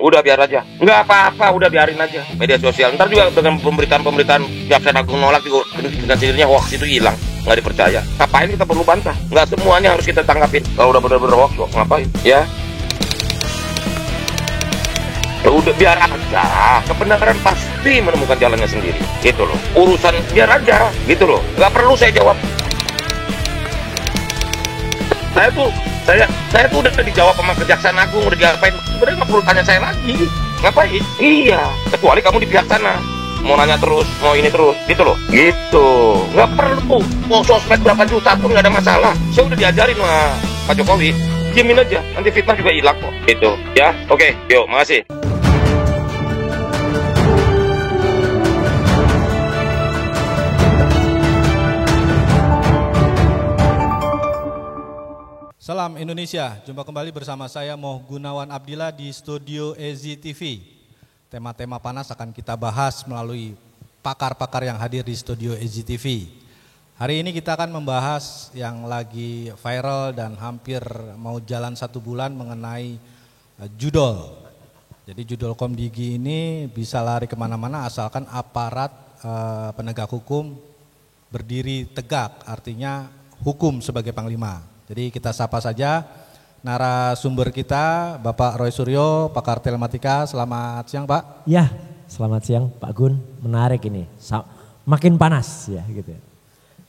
Udah biar aja. Nggak apa-apa, udah biarin aja. Media sosial. Ntar juga dengan pemberitaan Jaksa Agung nolak juga dengan sendirinya hoax itu hilang. Nggak dipercaya. Ngapain kita perlu bantah? Nggak semuanya harus kita tanggapin. Kalau udah bener-bener hoax kok, ngapain? Ya. Udah biar aja. Kebenaran pasti menemukan jalannya sendiri. Gitu loh. Urusan biar aja. Gitu loh. Nggak perlu saya jawab. Saya tuh udah dijawab sama Kejaksaan Agung, udah diapain, sebenarnya nggak perlu tanya saya lagi, ngapain? Iya, kecuali kamu di pihak sana mau nanya terus, mau ini terus, gitu loh, gitu, nggak perlu, mau sosmed berapa juta pun nggak ada masalah, saya udah diajarin sama Pak Jokowi, diemin aja, nanti fitnah juga hilang kok, gitu, ya, oke, yuk, makasih. Salam Indonesia, jumpa kembali bersama saya Moh Gunawan Abdillah di studio EZI TV. Tema-tema panas akan kita bahas melalui pakar-pakar yang hadir di studio EZI TV. Hari ini kita akan membahas yang lagi viral dan hampir mau jalan 1 bulan mengenai judol. Jadi judol Komdigi ini bisa lari kemana-mana asalkan aparat penegak hukum berdiri tegak, artinya hukum sebagai panglima. Jadi kita sapa saja narasumber kita, Bapak Roy Suryo, pakar telematika. Selamat siang, Pak. Ya, selamat siang Pak Gun. Menarik ini, makin panas ya gitu.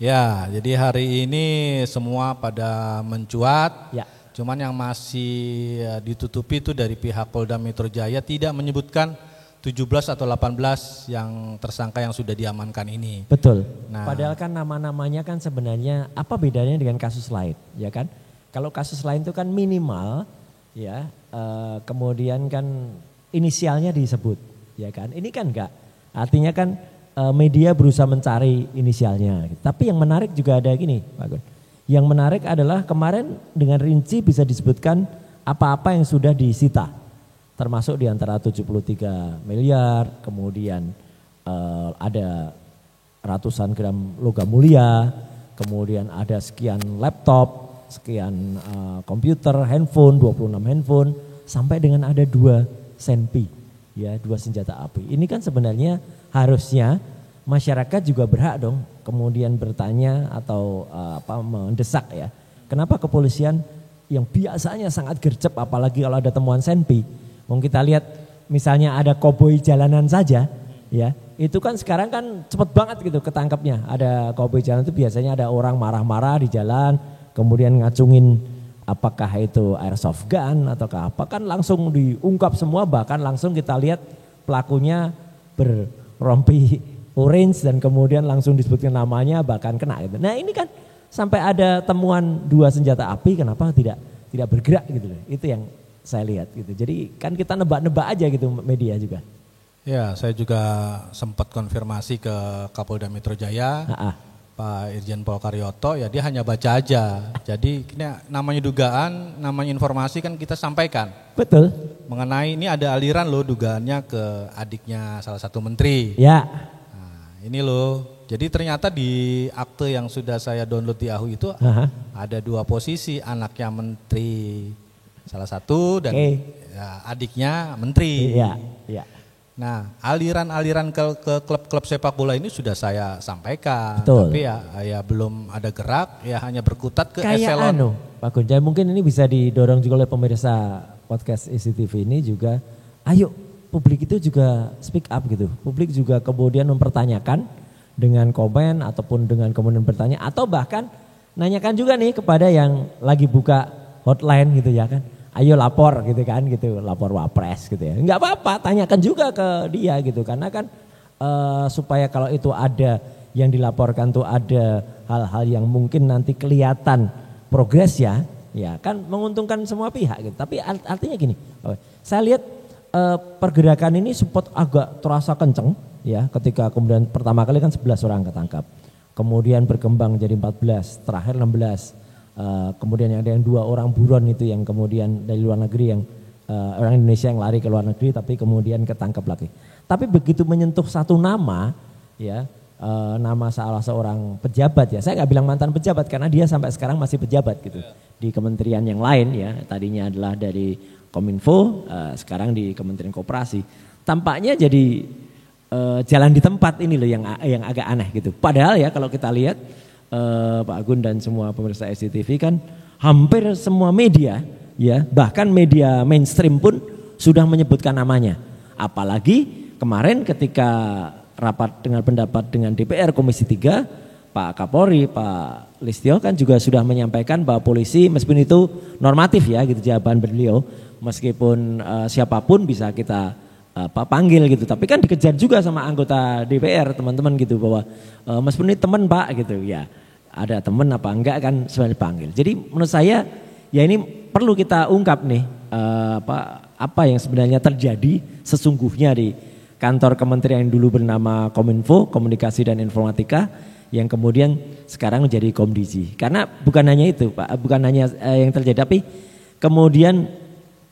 Ya, jadi hari ini semua pada mencuat. Ya. Cuman yang masih ditutupi itu dari pihak Polda Metro Jaya tidak menyebutkan 17 atau 18 yang tersangka yang sudah diamankan ini. Betul. Nah, padahal kan nama-namanya kan sebenarnya apa bedanya dengan kasus lain, ya kan? Kalau kasus lain itu kan minimal, ya, kemudian kan inisialnya disebut, ya kan? Ini kan enggak. Artinya kan media berusaha mencari inisialnya. Tapi yang menarik juga ada gini, Pak Gun. Yang menarik adalah kemarin dengan rinci bisa disebutkan apa-apa yang sudah disita. Termasuk di antara 73 miliar, kemudian ada ratusan gram logam mulia, kemudian ada sekian laptop, sekian komputer, handphone, 26 handphone, sampai dengan ada 2 senpi, ya 2 senjata api. Ini kan sebenarnya harusnya masyarakat juga berhak dong kemudian bertanya atau mendesak ya. Kenapa kepolisian yang biasanya sangat gercep apalagi kalau ada temuan senpi. Kita lihat misalnya ada koboi jalanan saja ya, itu kan sekarang kan cepet banget gitu ketangkapnya. Ada koboi jalanan itu biasanya ada orang marah-marah di jalan, kemudian ngacungin apakah itu airsoft gun ataukah apa, kan langsung diungkap semua, bahkan langsung kita lihat pelakunya berrompi orange dan kemudian langsung disebutkan namanya bahkan kena gitu. Nah ini kan sampai ada temuan 2 senjata api, kenapa tidak bergerak gitu loh. Itu yang saya lihat gitu. Jadi kan kita nebak-nebak aja gitu media juga. Ya, saya juga sempat konfirmasi ke Kapolda Metro Jaya, Pak Irjen Pol Karyoto, ya dia hanya baca aja. Jadi ini namanya dugaan, namanya informasi kan kita sampaikan. Betul. Mengenai ini ada aliran loh dugaannya ke adiknya salah satu menteri. Ya. Nah, ini loh. Jadi ternyata di akte yang sudah saya download di AHU itu ada 2 posisi, anaknya menteri salah satu dan ya, adiknya menteri. Iya, iya. Nah, aliran-aliran ke klub-klub sepak bola ini sudah saya sampaikan. Betul. Tapi ya belum ada gerak, ya hanya berkutat ke kayak eselon. Pak Gunjay, mungkin ini bisa didorong juga oleh pemirsa podcast ECTV ini juga. Ayo, publik itu juga speak up gitu. Publik juga kemudian mempertanyakan dengan komen ataupun dengan kemudian bertanya atau bahkan nanyakan juga nih kepada yang lagi buka hotline gitu ya kan. Ayo lapor gitu kan gitu, lapor Wapres gitu ya. Enggak apa-apa, tanyakan juga ke dia gitu karena kan supaya kalau itu ada yang dilaporkan tuh ada hal-hal yang mungkin nanti kelihatan progres ya kan menguntungkan semua pihak gitu. Tapi artinya gini, saya lihat pergerakan ini sempat agak terasa kenceng ya ketika kemudian pertama kali kan 11 orang ketangkap. Kemudian berkembang jadi 14, terakhir 16. Kemudian ada yang 2 orang buron itu yang kemudian dari luar negeri yang orang Indonesia yang lari ke luar negeri tapi kemudian ketangkap lagi. Tapi begitu menyentuh satu nama ya nama salah seorang pejabat ya. Saya nggak bilang mantan pejabat karena dia sampai sekarang masih pejabat gitu di kementerian yang lain ya. Tadinya adalah dari Kominfo, sekarang di Kementerian Koperasi. Tampaknya jadi jalan di tempat ini loh yang agak aneh gitu. Padahal ya kalau kita lihat Pak Agun dan semua pemirsa SCTV kan hampir semua media ya, bahkan media mainstream pun sudah menyebutkan namanya. Apalagi kemarin ketika rapat dengan pendapat dengan DPR Komisi 3, Pak Kapolri, Pak Listio kan juga sudah menyampaikan bahwa polisi meskipun itu normatif ya gitu jawaban beliau, meskipun siapapun bisa kita panggil gitu, tapi kan dikejar juga sama anggota DPR teman-teman gitu bahwa meskipun ini teman Pak gitu ya, ada teman apa enggak kan sebenarnya dipanggil. Jadi menurut saya ya ini perlu kita ungkap nih apa yang sebenarnya terjadi sesungguhnya di kantor kementerian yang dulu bernama Kominfo, Komunikasi dan Informatika, yang kemudian sekarang menjadi Komdiji. Karena bukan hanya itu Pak, bukan hanya yang terjadi, tapi kemudian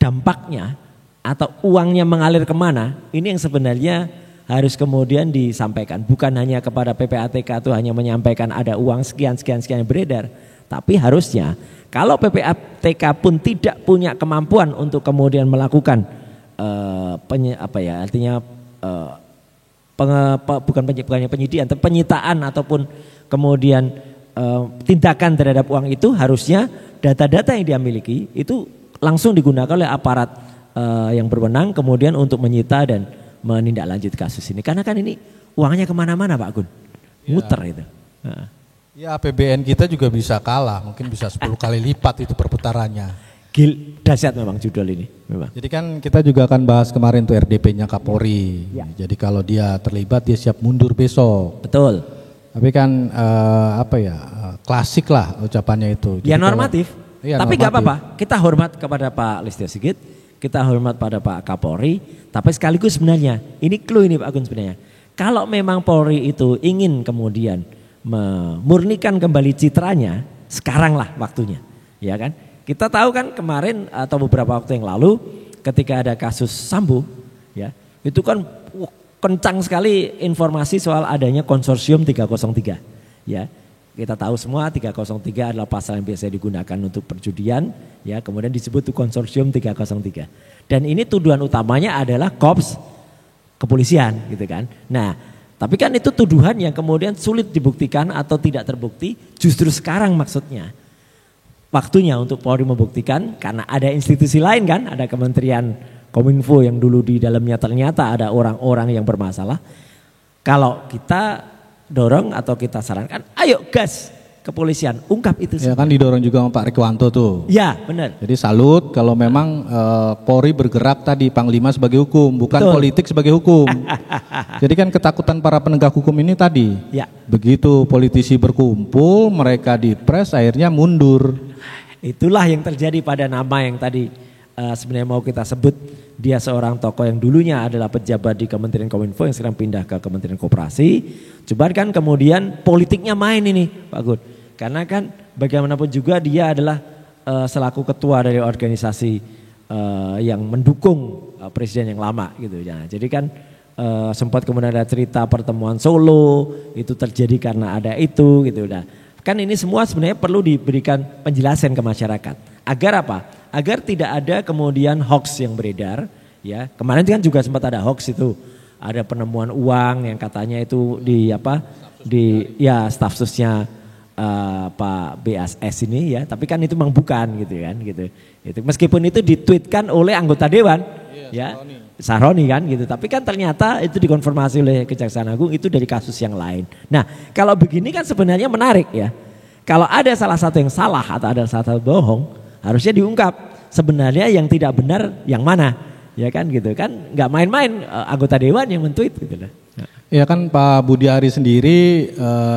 dampaknya atau uangnya mengalir kemana, ini yang sebenarnya harus kemudian disampaikan. Bukan hanya kepada PPATK itu hanya menyampaikan ada uang sekian yang beredar, tapi harusnya kalau PPATK pun tidak punya kemampuan untuk kemudian melakukan bukannya penyidikan, tapi penyitaan ataupun kemudian tindakan terhadap uang itu, harusnya data-data yang dia miliki itu langsung digunakan oleh aparat yang berwenang kemudian untuk menyita dan menindaklanjuti kasus ini. Karena kan ini uangnya kemana-mana Pak Gun, muter itu. Ya APBN kita juga bisa kalah, mungkin bisa 10 kali lipat itu perputarannya. Dahsyat memang judul ini memang. Jadi kan kita juga akan bahas kemarin tuh RDP-nya Kapolri. Ya. Jadi kalau dia terlibat dia siap mundur besok. Betul. Tapi kan klasik lah ucapannya itu. Ya jadi normatif. Iya, tapi nggak normatif. apa-apa. Kita hormat kepada Pak Listio Sigit, kita hormat pada Pak Kapolri. Tapi sekaligus sebenarnya ini clue ini Pak Agun sebenarnya. Kalau memang Polri itu ingin kemudian memurnikan kembali citranya, sekarang lah waktunya, ya kan? Kita tahu kan kemarin atau beberapa waktu yang lalu ketika ada kasus Sambo ya, itu kan kencang sekali informasi soal adanya konsorsium 303 ya. Kita tahu semua 303 adalah pasal yang biasa digunakan untuk perjudian ya, kemudian disebut itu konsorsium 303. Dan ini tuduhan utamanya adalah Korps kepolisian gitu kan. Nah, tapi kan itu tuduhan yang kemudian sulit dibuktikan atau tidak terbukti, justru sekarang maksudnya waktunya untuk Polri membuktikan, karena ada institusi lain kan, ada Kementerian Kominfo yang dulu di dalamnya ternyata ada orang-orang yang bermasalah. Kalau kita dorong atau kita sarankan, ayo gas kepolisian, ungkap itu. Ya kan didorong juga sama Pak Rikwanto tuh. Ya benar. Jadi salut kalau memang Polri bergerak tadi, Panglima sebagai hukum, bukan Betul. politik sebagai hukum. Jadi kan ketakutan para penegak hukum ini tadi, Ya. begitu politisi berkumpul, mereka dipres akhirnya mundur. Itulah yang terjadi pada nama yang tadi sebenarnya mau kita sebut. Dia seorang tokoh yang dulunya adalah pejabat di Kementerian Kominfo yang sekarang pindah ke Kementerian Koperasi. Coba kan kemudian politiknya main ini Pak Gun. Karena kan bagaimanapun juga dia adalah selaku ketua dari organisasi yang mendukung presiden yang lama gitu ya. Jadi kan sempat kemudian ada cerita pertemuan Solo itu terjadi karena ada itu gitu dah. Kan ini semua sebenarnya perlu diberikan penjelasan ke masyarakat. Agar apa? Agar tidak ada kemudian hoax yang beredar. Ya, kemarin kan juga sempat ada hoax itu, ada penemuan uang yang katanya itu di staf susnya Pak BAS ini ya. Tapi kan itu memang bukan gitu kan gitu. Itu meskipun itu ditweetkan oleh anggota dewan, ya Sahroni kan gitu. Tapi kan ternyata itu dikonfirmasi oleh Kejaksaan Agung itu dari kasus yang lain. Nah kalau begini kan sebenarnya menarik ya. Kalau ada salah satu yang salah atau ada salah satu bohong, harusnya diungkap sebenarnya yang tidak benar yang mana, ya kan gitu kan, nggak main-main anggota dewan yang men-tweet gitu lah. Ya kan Pak Budi Ari sendiri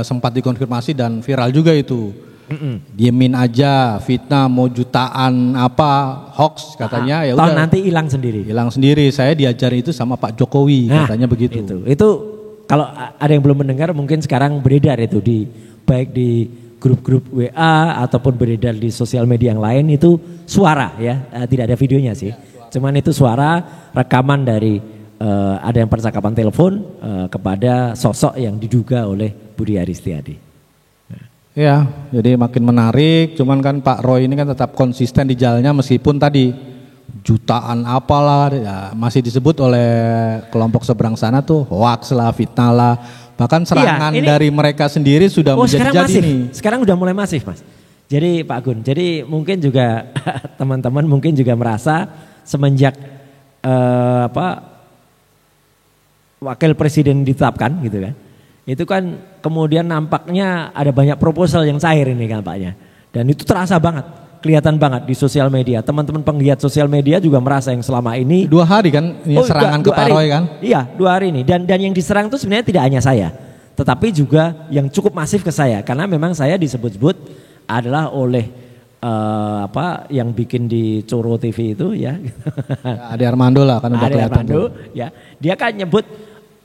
sempat dikonfirmasi dan viral juga itu. Diemin aja, fitnah mau jutaan apa hoax katanya, ya udah. Nanti hilang sendiri. Hilang sendiri. Saya diajari itu sama Pak Jokowi katanya begitu. Itu kalau ada yang belum mendengar mungkin sekarang beredar itu baik di grup-grup WA ataupun beredar di sosial media yang lain itu suara ya, tidak ada videonya sih. Cuman itu suara rekaman dari ada yang percakapan telepon kepada sosok yang diduga oleh Budi Aris Setiadi. Ya, jadi makin menarik. Cuman kan Pak Roy ini kan tetap konsisten di jalannya meskipun tadi jutaan apalah ya, masih disebut oleh kelompok seberang sana tuh hoax lah, fitnah lah. Bahkan serangan dari mereka sendiri sudah menjadi ini. Sekarang udah mulai masif, Mas. Jadi Pak Gun, jadi mungkin juga teman-teman mungkin juga merasa semenjak wakil presiden ditetapkan gitu kan. Itu kan kemudian nampaknya ada banyak proposal yang cair ini kampanye. Dan itu terasa banget, kelihatan banget di sosial media. Teman-teman penggiat sosial media juga merasa yang selama ini 2 hari kan serangan ke Pak Roy kan? Iya, 2 hari ini. Dan yang diserang itu sebenarnya tidak hanya saya, tetapi juga yang cukup masif ke saya karena memang saya disebut-sebut adalah oleh yang bikin di Coro TV itu ya. Ade Armando lah kan udah kelihatan. Armando, ya. Dia kan nyebut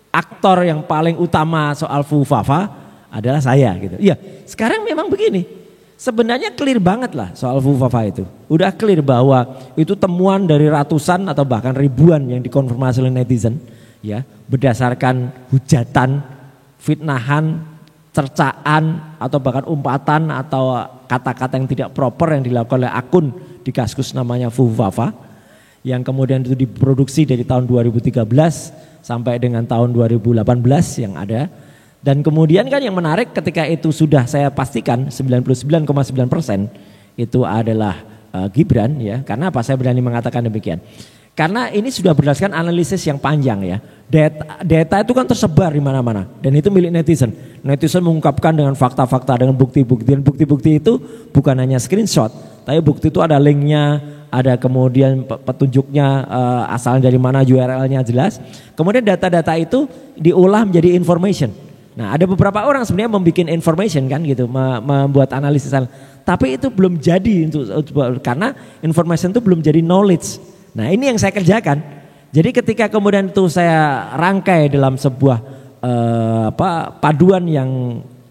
aktor yang paling utama soal Fufafa adalah saya gitu. Iya, sekarang memang begini. Sebenarnya clear banget lah soal Fufafa itu. Udah clear bahwa itu temuan dari ratusan atau bahkan ribuan yang dikonfirmasi oleh netizen ya, berdasarkan hujatan, fitnahan, cercaan atau bahkan umpatan atau kata-kata yang tidak proper yang dilakukan oleh akun di Kaskus namanya Fufafa yang kemudian itu diproduksi dari tahun 2013 sampai dengan tahun 2018 yang ada. Dan kemudian kan yang menarik ketika itu sudah saya pastikan 99,9% itu adalah Gibran ya. Karena apa saya berani mengatakan demikian? Karena ini sudah berdasarkan analisis yang panjang ya. Data itu kan tersebar di mana-mana dan itu milik netizen. Netizen mengungkapkan dengan fakta-fakta, dengan bukti-bukti. Dan bukti-bukti itu bukan hanya screenshot, tapi bukti itu ada linknya, ada kemudian petunjuknya, asalnya dari mana, URL-nya jelas. Kemudian data-data itu diolah menjadi information. Nah, ada beberapa orang sebenarnya membuat information kan gitu, membuat analisis. Tapi itu belum jadi karena information itu belum jadi knowledge. Nah, ini yang saya kerjakan. Jadi ketika kemudian itu saya rangkai dalam sebuah paduan yang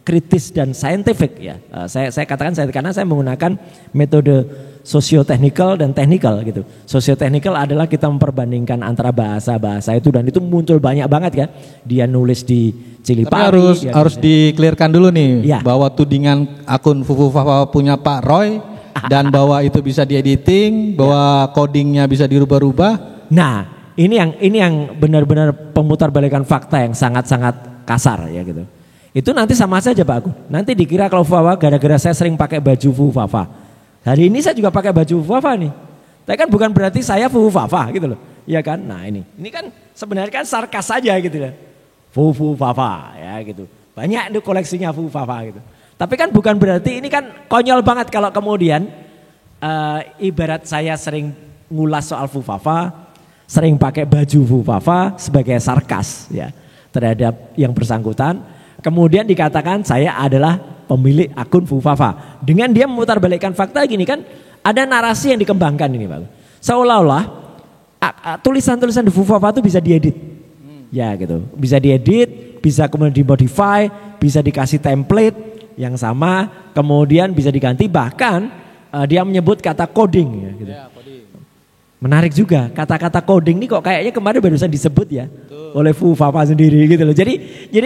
kritis dan scientific ya. Saya katakan karena saya menggunakan metode socio-technical dan technical gitu. Socio-technical adalah kita memperbandingkan antara bahasa-bahasa itu dan itu muncul banyak banget kan. Dia nulis di Cilipari. Tapi harus di-clearkan dulu nih ya, bahwa tudingan akun Fufafa punya Pak Roy dan bahwa itu bisa diediting, bahwa codingnya bisa dirubah-rubah. Nah, ini yang benar-benar pemutarbalikan fakta yang sangat-sangat kasar ya gitu. Itu nanti sama saja Pak Agung. Nanti dikira kalau Fufafa gara-gara saya sering pakai baju Fufafa. Hari ini saya juga pakai baju Fufafa nih. Tapi kan bukan berarti saya Fufafa gitu loh. Iya kan? Nah ini kan sebenarnya kan sarkas saja gitu ya. Fufafa ya gitu. Banyak itu koleksinya Fufafa gitu. Tapi kan bukan berarti ini kan konyol banget kalau kemudian ibarat saya sering ngulas soal Fufafa, sering pakai baju Fufafa sebagai sarkas ya terhadap yang bersangkutan. Kemudian dikatakan saya adalah pemilik akun Fufafa. Dengan dia memutarbalikkan fakta gini kan ada narasi yang dikembangkan ini Pak. Seolah-olah tulisan-tulisan di Fufafa itu bisa diedit. Ya gitu. Bisa diedit, bisa kemudian dimodify, bisa dikasih template yang sama, kemudian bisa diganti bahkan dia menyebut kata coding ya gitu. Ya, coding. Menarik juga kata-kata coding ini kok kayaknya kemarin barusan disebut ya oleh Fufafa sendiri gitu loh. Jadi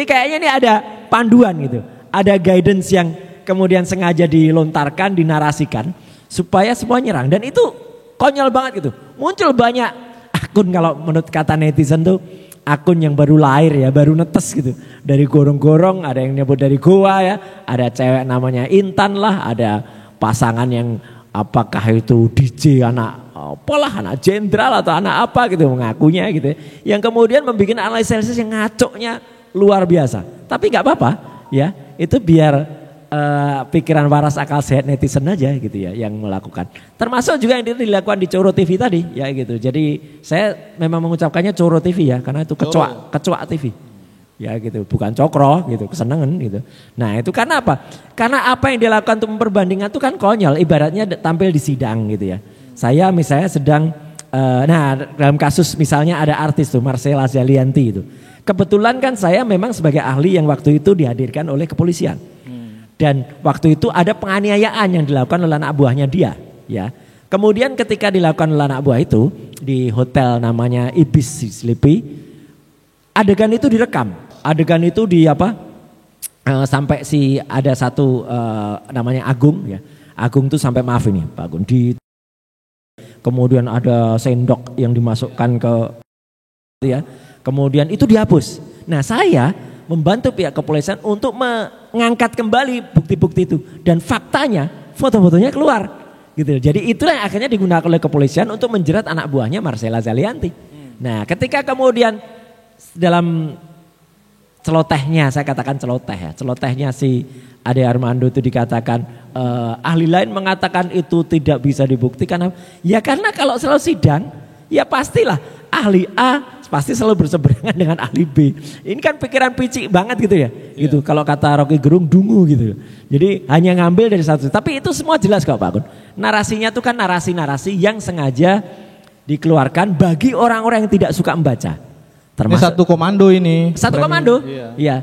kayaknya ini ada panduan gitu. Ada guidance yang kemudian sengaja dilontarkan, dinarasikan supaya semua nyerang dan itu konyol banget gitu. Muncul banyak akun kalau menurut kata netizen tuh akun yang baru lahir ya, baru netes gitu. Dari gorong-gorong, ada yang nyebut dari Goa ya, ada cewek namanya Intan lah, ada pasangan yang apakah itu DJ anak apalah, anak jenderal atau anak apa gitu mengakunya gitu. Yang kemudian membuat analisis yang ngacoknya luar biasa. Tapi nggak apa-apa ya, itu biar pikiran waras akal sehat netizen aja gitu ya yang melakukan. Termasuk juga yang dilakukan di Coro TV tadi ya gitu. Jadi saya memang mengucapkannya Coro TV ya karena itu kecoa TV. Ya gitu, bukan cokro gitu, kesenangan gitu. Nah, itu karena apa? Karena apa yang dilakukan untuk memperbandingkan itu kan konyol, ibaratnya tampil di sidang gitu ya. Saya misalnya sedang dalam kasus misalnya ada artis tuh Marcella Zalianti itu. Kebetulan kan saya memang sebagai ahli yang waktu itu dihadirkan oleh kepolisian. Dan waktu itu ada penganiayaan yang dilakukan oleh anak buahnya dia, ya. Kemudian ketika dilakukan oleh anak buah itu di hotel namanya Ibis Sleepy, adegan itu direkam. Adegan itu di apa? Sampai si ada satu namanya Agung ya. Agung tuh sampai maaf ini Pak Agung. Kemudian ada sendok yang dimasukkan ke ya. Kemudian itu dihapus. Nah, saya membantu pihak kepolisian untuk mengangkat kembali bukti-bukti itu dan faktanya foto-fotonya keluar gitu. Jadi itulah yang akhirnya digunakan oleh kepolisian untuk menjerat anak buahnya Marcella Zalianty. Nah, ketika kemudian dalam celotehnya, saya katakan celoteh ya, celotehnya si Ade Armando itu dikatakan ahli lain mengatakan itu tidak bisa dibuktikan. Ya karena kalau selalu sidang ya pastilah ahli A pasti selalu berseberangan dengan ahli B. Ini kan pikiran picik banget gitu ya. Gitu. Kalau kata Rocky Gerung dungu gitu. Jadi hanya ngambil dari satu. Tapi itu semua jelas kok Pak Kun. Narasinya itu kan narasi-narasi yang sengaja dikeluarkan bagi orang-orang yang tidak suka membaca. Termasuk, ini satu komando ini. Satu komando. Iya.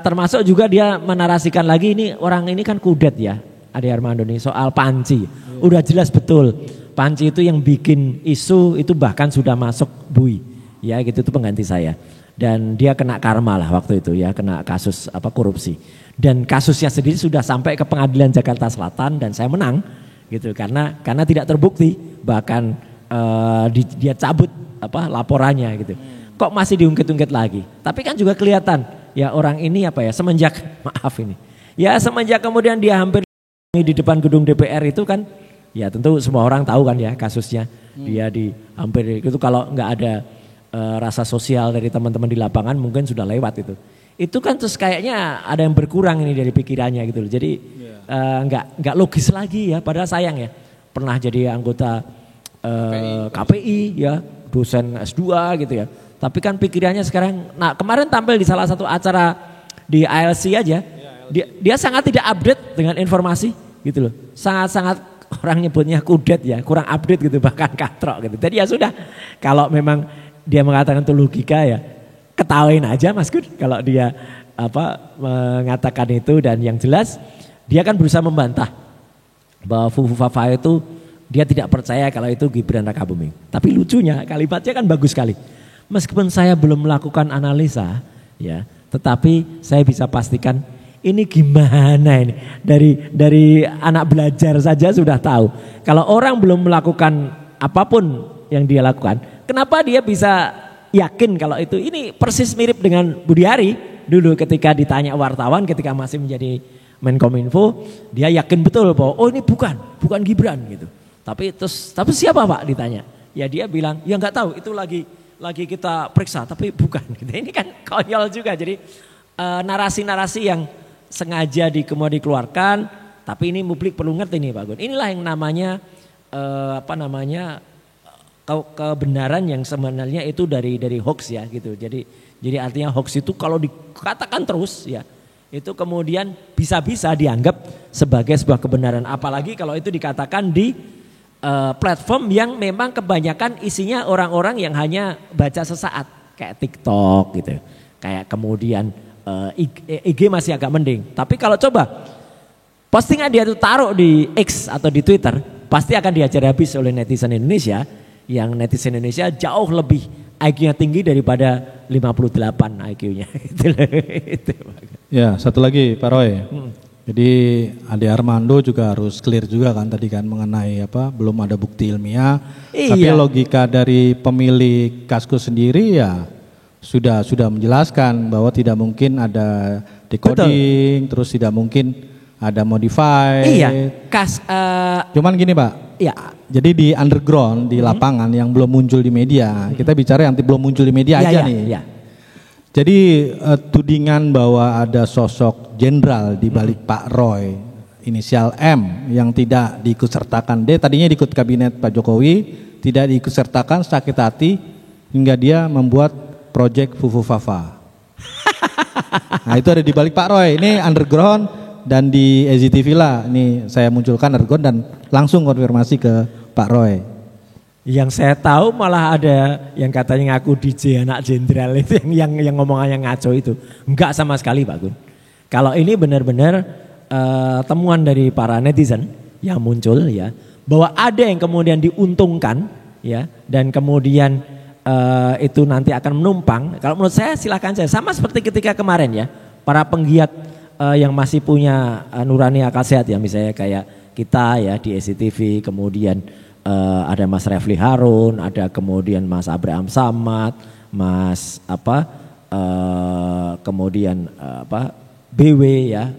Termasuk juga dia menarasikan lagi ini orang ini kan kudet ya. Ade Armando nih soal Panci. Udah jelas betul. Panci itu yang bikin isu itu bahkan sudah masuk bui. Ya gitu itu pengganti saya. Dan dia kena karma lah waktu itu ya, kena kasus korupsi. Dan kasusnya sendiri sudah sampai ke Pengadilan Jakarta Selatan dan saya menang gitu karena tidak terbukti, bahkan dia cabut laporannya gitu. Kok masih diungkit-ungkit lagi? Tapi kan juga kelihatan ya orang ini semenjak semenjak kemudian dia hampir di depan gedung DPR itu kan ya tentu semua orang tahu kan ya kasusnya. Dia hampir itu kalau nggak ada rasa sosial dari teman-teman di lapangan mungkin sudah lewat itu. Itu kan terus kayaknya ada yang berkurang ini dari pikirannya gitu loh. Jadi nggak logis lagi ya. Padahal sayang ya pernah jadi anggota KPI ya, dosen S2 gitu ya. Tapi kan pikirannya sekarang, nah kemarin tampil di salah satu acara di ALC aja, dia sangat tidak update dengan informasi gitu loh. Sangat-sangat orang nyebutnya kudet ya, kurang update gitu bahkan katrok gitu. Jadi ya sudah kalau memang dia mengatakan itu logika ya ketawain aja Mas Gun kalau dia mengatakan itu. Dan yang jelas dia kan berusaha membantah bahwa Fufu Fafa itu dia tidak percaya kalau itu Gibran Rakabuming. Tapi lucunya kalimatnya kan bagus sekali. Meskipun saya belum melakukan analisa ya, tetapi saya bisa pastikan ini gimana ini dari anak belajar saja sudah tahu. Kalau orang belum melakukan apapun yang dia lakukan, kenapa dia bisa yakin kalau itu? Ini persis mirip dengan Budi Ari dulu ketika ditanya wartawan ketika masih menjadi Menkominfo, dia yakin betul bahwa oh ini bukan Gibran gitu. Tapi siapa Pak ditanya? Ya dia bilang ya nggak tahu, itu lagi kita periksa tapi bukan. Gitu. Ini kan konyol juga. Jadi narasi-narasi yang sengaja dikeluarkan, tapi ini publik perlu ngerti nih Pak Gun. Inilah yang namanya kebenaran yang sebenarnya itu dari hoax ya gitu. Jadi artinya hoax itu kalau dikatakan terus ya itu kemudian bisa-bisa dianggap sebagai sebuah kebenaran. Apalagi kalau itu dikatakan di platform yang memang kebanyakan isinya orang-orang yang hanya baca sesaat kayak TikTok gitu. Kayak kemudian IG masih agak mending. Tapi kalau coba postingan dia itu taruh di X atau di Twitter, pasti akan diajar habis oleh netizen Indonesia. Yang netizen Indonesia jauh lebih IQ-nya tinggi daripada 58 IQ-nya. Ya, satu lagi Pak Roy. Jadi Ade Armando juga harus clear juga kan tadi kan mengenai belum ada bukti ilmiah. Iya. Tapi logika dari pemilik Kaskus sendiri ya sudah menjelaskan bahwa tidak mungkin ada decoding, terus tidak mungkin ada modify. Iya. Cuman gini Pak. Iya. Jadi di underground di lapangan yang belum muncul di media, kita bicara yang belum muncul di media aja nih. Iya. Jadi tudingan bahwa ada sosok jenderal di balik Pak Roy, inisial M yang tidak diikutsertakan. Dia tadinya ikut kabinet Pak Jokowi, tidak diikutsertakan, sakit hati hingga dia membuat proyek Fufu Fafa. Nah itu ada di balik Pak Roy. Ini underground dan di EZTV lah. Ini saya munculkan underground dan langsung konfirmasi ke Pak Roy. Yang saya tahu malah ada yang katanya ngaku DJ anak jenderal itu yang ngomongannya ngaco itu. Enggak sama sekali Pak Gun. Kalau ini benar-benar temuan dari para netizen yang muncul ya, bahwa ada yang kemudian diuntungkan ya, dan kemudian itu nanti akan menumpang, kalau menurut saya silakan saja. Sama seperti ketika kemarin ya, para penggiat yang masih punya nurani akal sehat ya, misalnya kayak kita ya di SCTV, kemudian ada Mas Refli Harun, ada kemudian Mas Abraham Samad, Mas kemudian BW ya,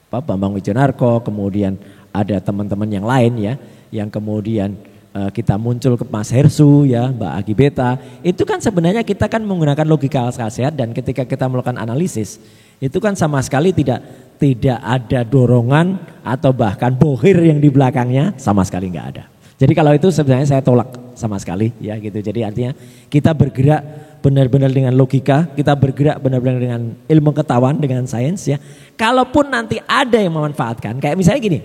Bambang Wijonarko, kemudian ada teman-teman yang lain ya, yang kemudian kita muncul ke Mas Hersu ya, Mbak Agi Beta, itu kan sebenarnya kita kan menggunakan logika akal sehat, dan ketika kita melakukan analisis itu kan sama sekali tidak ada dorongan atau bahkan bohir yang di belakangnya, sama sekali nggak ada. Jadi kalau itu sebenarnya saya tolak sama sekali ya gitu. Jadi artinya kita bergerak benar-benar dengan logika, kita bergerak benar-benar dengan ilmu ketahuan, dengan sains ya. Kalaupun nanti ada yang memanfaatkan, kayak misalnya gini,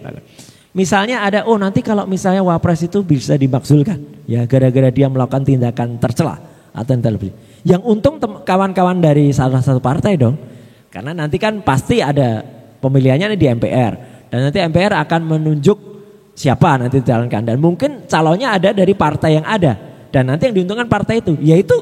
misalnya ada, oh nanti kalau misalnya wapres itu bisa dimakzulkan ya gara-gara dia melakukan tindakan tercela atau lebih. Yang untung kawan-kawan dari salah satu partai dong, karena nanti kan pasti ada pemilihannya di MPR, dan nanti MPR akan menunjuk siapa nanti dijalankan, dan mungkin calonnya ada dari partai yang ada, dan nanti yang diuntungkan partai itu, yaitu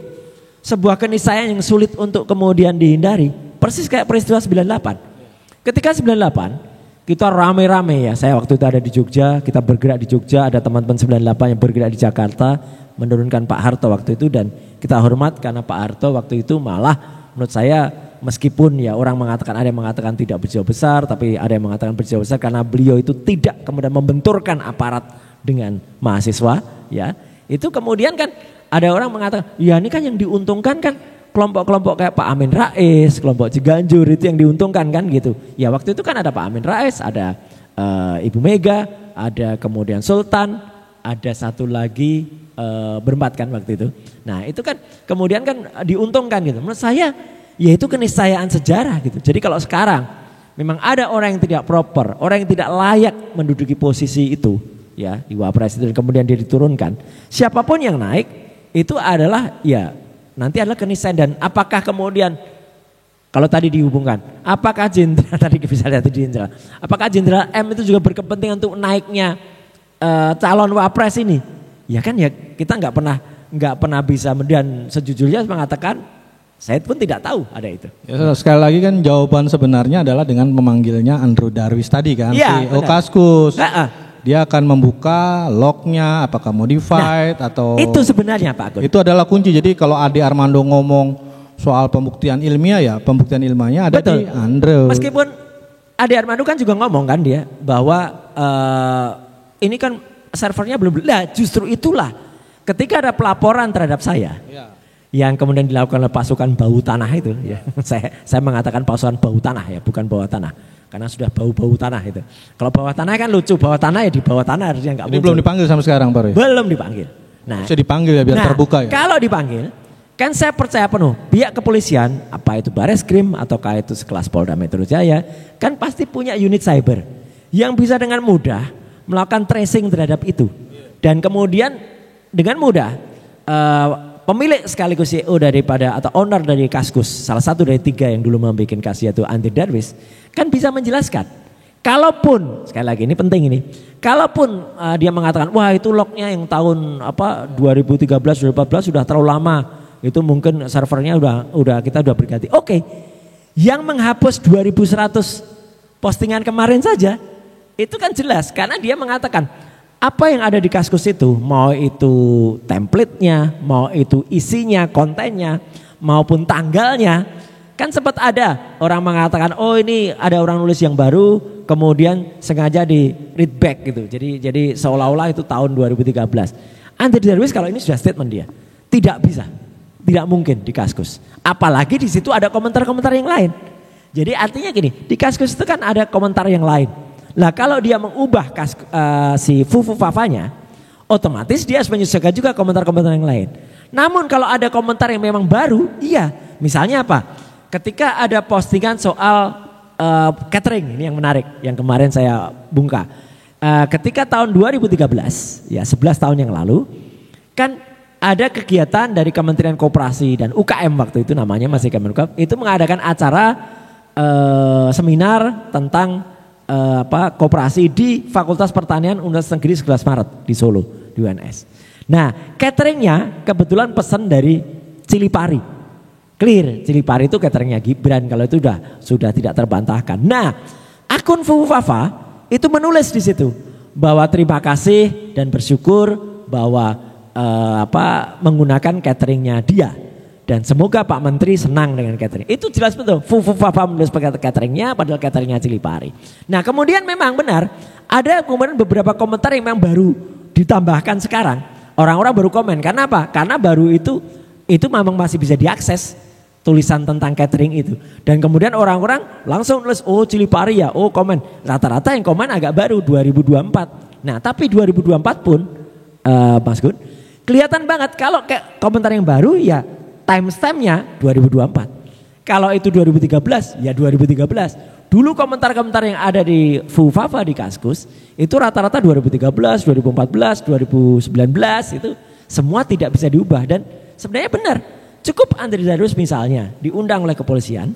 sebuah keniscayaan yang sulit untuk kemudian dihindari. Persis kayak peristiwa 98. Ketika 98 kita rame-rame ya, saya waktu itu ada di Jogja, kita bergerak di Jogja, ada teman-teman 98 yang bergerak di Jakarta menurunkan Pak Harto waktu itu, dan kita hormat karena Pak Harto waktu itu malah menurut saya, meskipun ya orang mengatakan, ada yang mengatakan tidak berjiwa besar, tapi ada yang mengatakan berjiwa besar karena beliau itu tidak kemudian membenturkan aparat dengan mahasiswa ya. Itu kemudian kan ada orang mengatakan, ya ini kan yang diuntungkan kan kelompok-kelompok kayak Pak Amin Rais, kelompok Ciganjur itu yang diuntungkan kan gitu. Ya waktu itu kan ada Pak Amin Rais, ada Ibu Mega, ada kemudian Sultan, ada satu lagi berempat kan waktu itu. Nah itu kan kemudian kan diuntungkan gitu. Menurut saya ya itu keniscayaan sejarah gitu. Jadi kalau sekarang memang ada orang yang tidak proper, orang yang tidak layak menduduki posisi itu ya di wapres itu, dan kemudian dia diturunkan, siapapun yang naik itu adalah ya nanti adalah keniscayaan. Dan apakah kemudian kalau tadi dihubungkan, apakah jenderal tadi bisa lihat di jenderal, apakah jenderal M itu juga berkepentingan untuk naiknya calon wapres ini? Ya kan ya kita nggak pernah bisa, dan sejujurnya mengatakan saya pun tidak tahu ada itu. Ya, sekali lagi kan jawaban sebenarnya adalah dengan memanggilnya Andrew Darwis tadi kan, ya, CEO Kaskus. Dia akan membuka lognya apakah modified atau itu sebenarnya Pak Agus. Itu adalah kunci. Jadi kalau Ade Armando ngomong soal pembuktian ilmiah ya, pembuktian ilmiahnya ada di Andrew. Meskipun Ade Armando kan juga ngomong kan dia bahwa ini kan servernya belum. Lah justru itulah ketika ada pelaporan terhadap saya. Ya. Yang kemudian dilakukan oleh pasukan bau tanah itu ya. Saya mengatakan pasukan bau tanah ya, bukan bawah tanah. Karena sudah bau-bau tanah itu. Kalau bawah tanah kan lucu, bawah tanah ya di bawah tanah harusnya enggak muncul. Ini belum dipanggil sampai sekarang Pak Roy? Belum dipanggil. Nah, bisa dipanggil ya biar terbuka ya. Kalau dipanggil, kan saya percaya penuh pihak kepolisian, apa itu Bareskrim ataukah itu sekelas Polda Metro Jaya, kan pasti punya unit cyber yang bisa dengan mudah melakukan tracing terhadap itu. Dan kemudian dengan mudah pemilik sekaligus CEO daripada atau owner dari Kaskus, salah satu dari 3 yang dulu membuat kasus yaitu Andrew Darwis, kan bisa menjelaskan. Kalaupun sekali lagi ini penting ini, kalaupun dia mengatakan wah itu lognya yang tahun 2013 2014 sudah terlalu lama, itu mungkin servernya udah kita udah berganti. Oke. Yang menghapus 2100 postingan kemarin saja itu kan jelas karena dia mengatakan apa yang ada di Kaskus itu, mau itu template-nya, mau itu isinya, kontennya, maupun tanggalnya, kan sempat ada orang mengatakan, oh ini ada orang nulis yang baru, kemudian sengaja di read back gitu. Jadi seolah-olah itu tahun 2013. Andrew Darwis kalau ini sudah statement dia, tidak bisa, tidak mungkin di Kaskus. Apalagi di situ ada komentar-komentar yang lain. Jadi artinya gini, di Kaskus itu kan ada komentar yang lain. Lah kalau dia mengubah si Fufu Fafanya, otomatis dia harus menyesuaikan juga komentar-komentar yang lain. Namun kalau ada komentar yang memang baru, iya. Misalnya apa? Ketika ada postingan soal catering, ini yang menarik, yang kemarin saya bungka. Ketika tahun 2013, ya 11 tahun yang lalu, kan ada kegiatan dari Kementerian Koperasi dan UKM waktu itu namanya masih Kemenkoop, itu mengadakan acara seminar tentang koperasi di Fakultas Pertanian Universitas Negeri 11 Maret di Solo, di UNS. Nah, cateringnya kebetulan pesan dari Cilipari. Clear, Cilipari itu cateringnya Gibran, kalau itu sudah tidak terbantahkan. Nah, akun Fufufafa itu menulis di situ bahwa terima kasih dan bersyukur bahwa menggunakan cateringnya dia. Dan semoga Pak Menteri senang dengan catering. Itu jelas betul. Fufufafa menulis cateringnya padahal cateringnya Cilipari. Nah, kemudian memang benar ada kemudian beberapa komentar yang memang baru ditambahkan sekarang. Orang-orang baru komen. Karena apa? Karena baru itu memang masih bisa diakses tulisan tentang catering itu. Dan kemudian orang-orang langsung nulis, oh Cilipari ya, oh komen. Rata-rata yang komen agak baru 2024. Nah, tapi 2024 pun Mas Gun, kelihatan banget kalau komentar yang baru ya timestampnya 2024. Kalau itu 2013 ya 2013. Dulu komentar-komentar yang ada di Fufufafa di Kaskus itu rata-rata 2013, 2014, 2019 itu semua tidak bisa diubah. Dan sebenarnya benar, cukup Andri Darus misalnya diundang oleh kepolisian,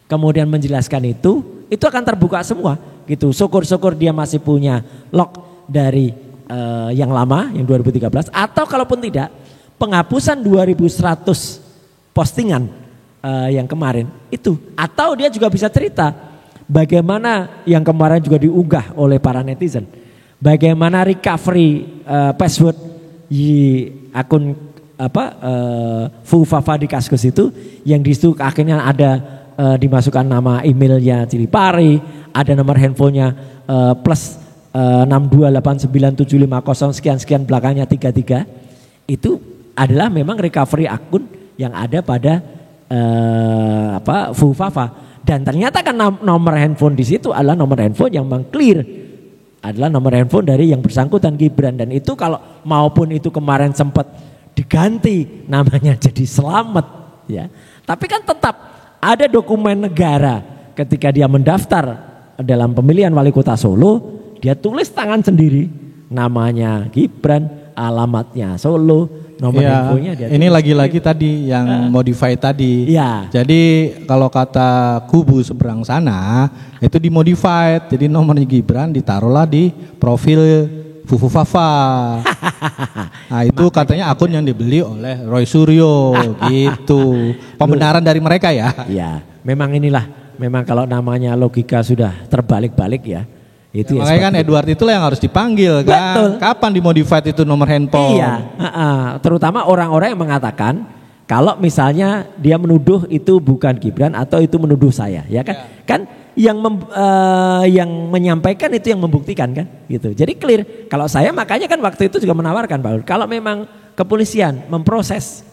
kemudian menjelaskan itu akan terbuka semua gitu. Syukur-syukur dia masih punya log dari yang lama yang 2013, atau kalaupun tidak penghapusan 2100 postingan yang kemarin itu, atau dia juga bisa cerita bagaimana yang kemarin juga diunggah oleh para netizen, bagaimana recovery password di akun Fufufafa di Kaskus itu, yang di situ akhirnya ada dimasukkan nama emailnya Cilipari, ada nomor handphonenya plus 6289750 sekian belakangnya 33. Itu adalah memang recovery akun yang ada pada Fufufafa. Dan ternyata kan nomor handphone di situ adalah nomor handphone yang memang clear, adalah nomor handphone dari yang bersangkutan Gibran. Dan itu kalau maupun itu kemarin sempat diganti namanya jadi Selamat ya, tapi kan tetap ada dokumen negara ketika dia mendaftar dalam pemilihan wali kota Solo, dia tulis tangan sendiri namanya Gibran, alamatnya Solo, nomor handphonenya dia. Ini lagi-lagi tadi yang modify tadi. Ya. Jadi kalau kata kubu seberang sana itu dimodified, jadi nomornya Gibran ditaruhlah di profil Fufufafa. Nah itu katanya akun yang dibeli oleh Roy Suryo gitu. Pembenaran dari mereka ya. Ya, memang inilah, memang kalau namanya logika sudah terbalik-balik ya. Itu ya, makanya kan Edward itulah yang harus dipanggil. Betul. Kan. Kapan dimodified itu nomor handphone? Iya, terutama orang-orang yang mengatakan kalau misalnya dia menuduh itu bukan Gibran atau itu menuduh saya, ya kan? Ya. Kan yang menyampaikan itu yang membuktikan kan, gitu. Jadi clear. Kalau saya makanya kan waktu itu juga menawarkan bahwa kalau memang kepolisian memproses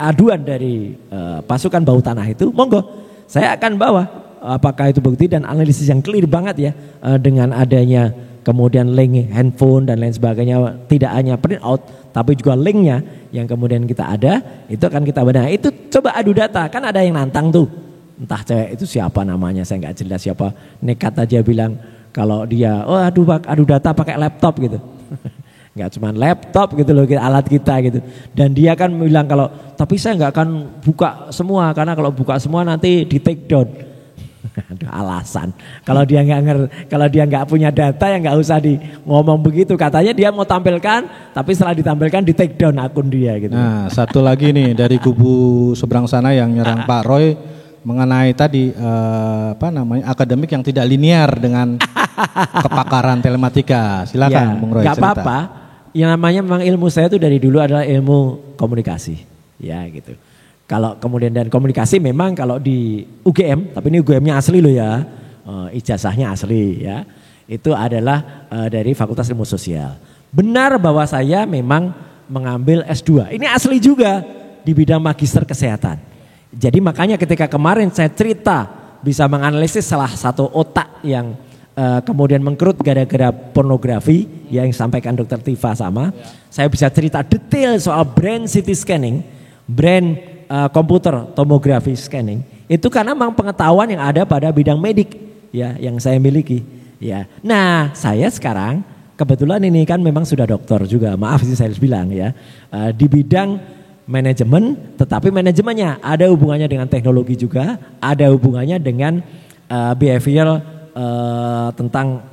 aduan dari pasukan bawah tanah itu, monggo saya akan bawa apakah itu bukti dan analisis yang clear banget ya, dengan adanya kemudian link handphone dan lain sebagainya, tidak hanya print out tapi juga linknya yang kemudian kita ada, itu akan kita bedah. Itu coba adu data, kan ada yang nantang tuh, entah cewek itu siapa namanya saya nggak jelas siapa, nekat aja bilang kalau dia adu data pakai laptop gitu. Nggak cuma laptop gitu loh alat kita gitu, dan dia kan bilang kalau tapi saya nggak akan buka semua karena kalau buka semua nanti di take down. Aduh, alasan. Kalau dia nggak punya data ya nggak usah ngomong begitu. Katanya dia mau tampilkan, tapi setelah ditampilkan di take down akun dia gitu. Nah, satu lagi nih dari kubu seberang sana yang nyerang Pak Roy mengenai tadi akademik yang tidak linear dengan kepakaran telematika. Silakan, Bung Roy. Gak apa-apa. Yang namanya memang ilmu saya itu dari dulu adalah ilmu komunikasi, ya gitu. Kalau kemudian dan komunikasi memang kalau di UGM, tapi ini UGM-nya asli loh ya, ijazahnya asli ya, itu adalah dari Fakultas Ilmu Sosial. Benar bahwa saya memang mengambil S2, ini asli juga di bidang magister kesehatan. Jadi makanya ketika kemarin saya cerita bisa menganalisis salah satu otak yang kemudian mengkerut gara-gara pornografi yang disampaikan Dr. Tifa sama, saya bisa cerita detail soal brain CT scanning, brain komputer tomografi scanning, itu karena memang pengetahuan yang ada pada bidang medik ya yang saya miliki ya. Nah saya sekarang kebetulan ini kan memang sudah doktor juga, maaf sih saya harus bilang ya, di bidang manajemen, tetapi manajemennya ada hubungannya dengan teknologi juga, ada hubungannya dengan behavioral tentang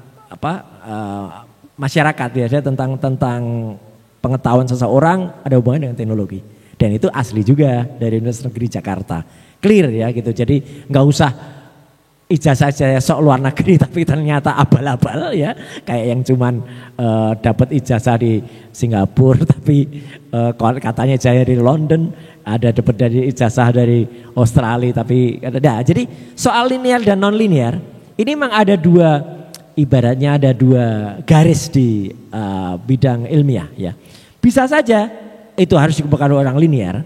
masyarakat ya, tentang pengetahuan seseorang ada hubungannya dengan teknologi. Dan itu asli juga dari Universitas Negeri Jakarta. Clear ya gitu. Jadi nggak usah ijazah saya sok luar negeri tapi ternyata abal-abal ya, kayak yang cuman dapat ijazah di Singapura tapi katanya ijazah dari London, ada dapat dari ijazah dari Australia tapi ada. Jadi soal linear dan non linear ini memang ada dua, ibaratnya ada dua garis di bidang ilmiah ya. Bisa saja itu harus dikembangkan oleh orang linear,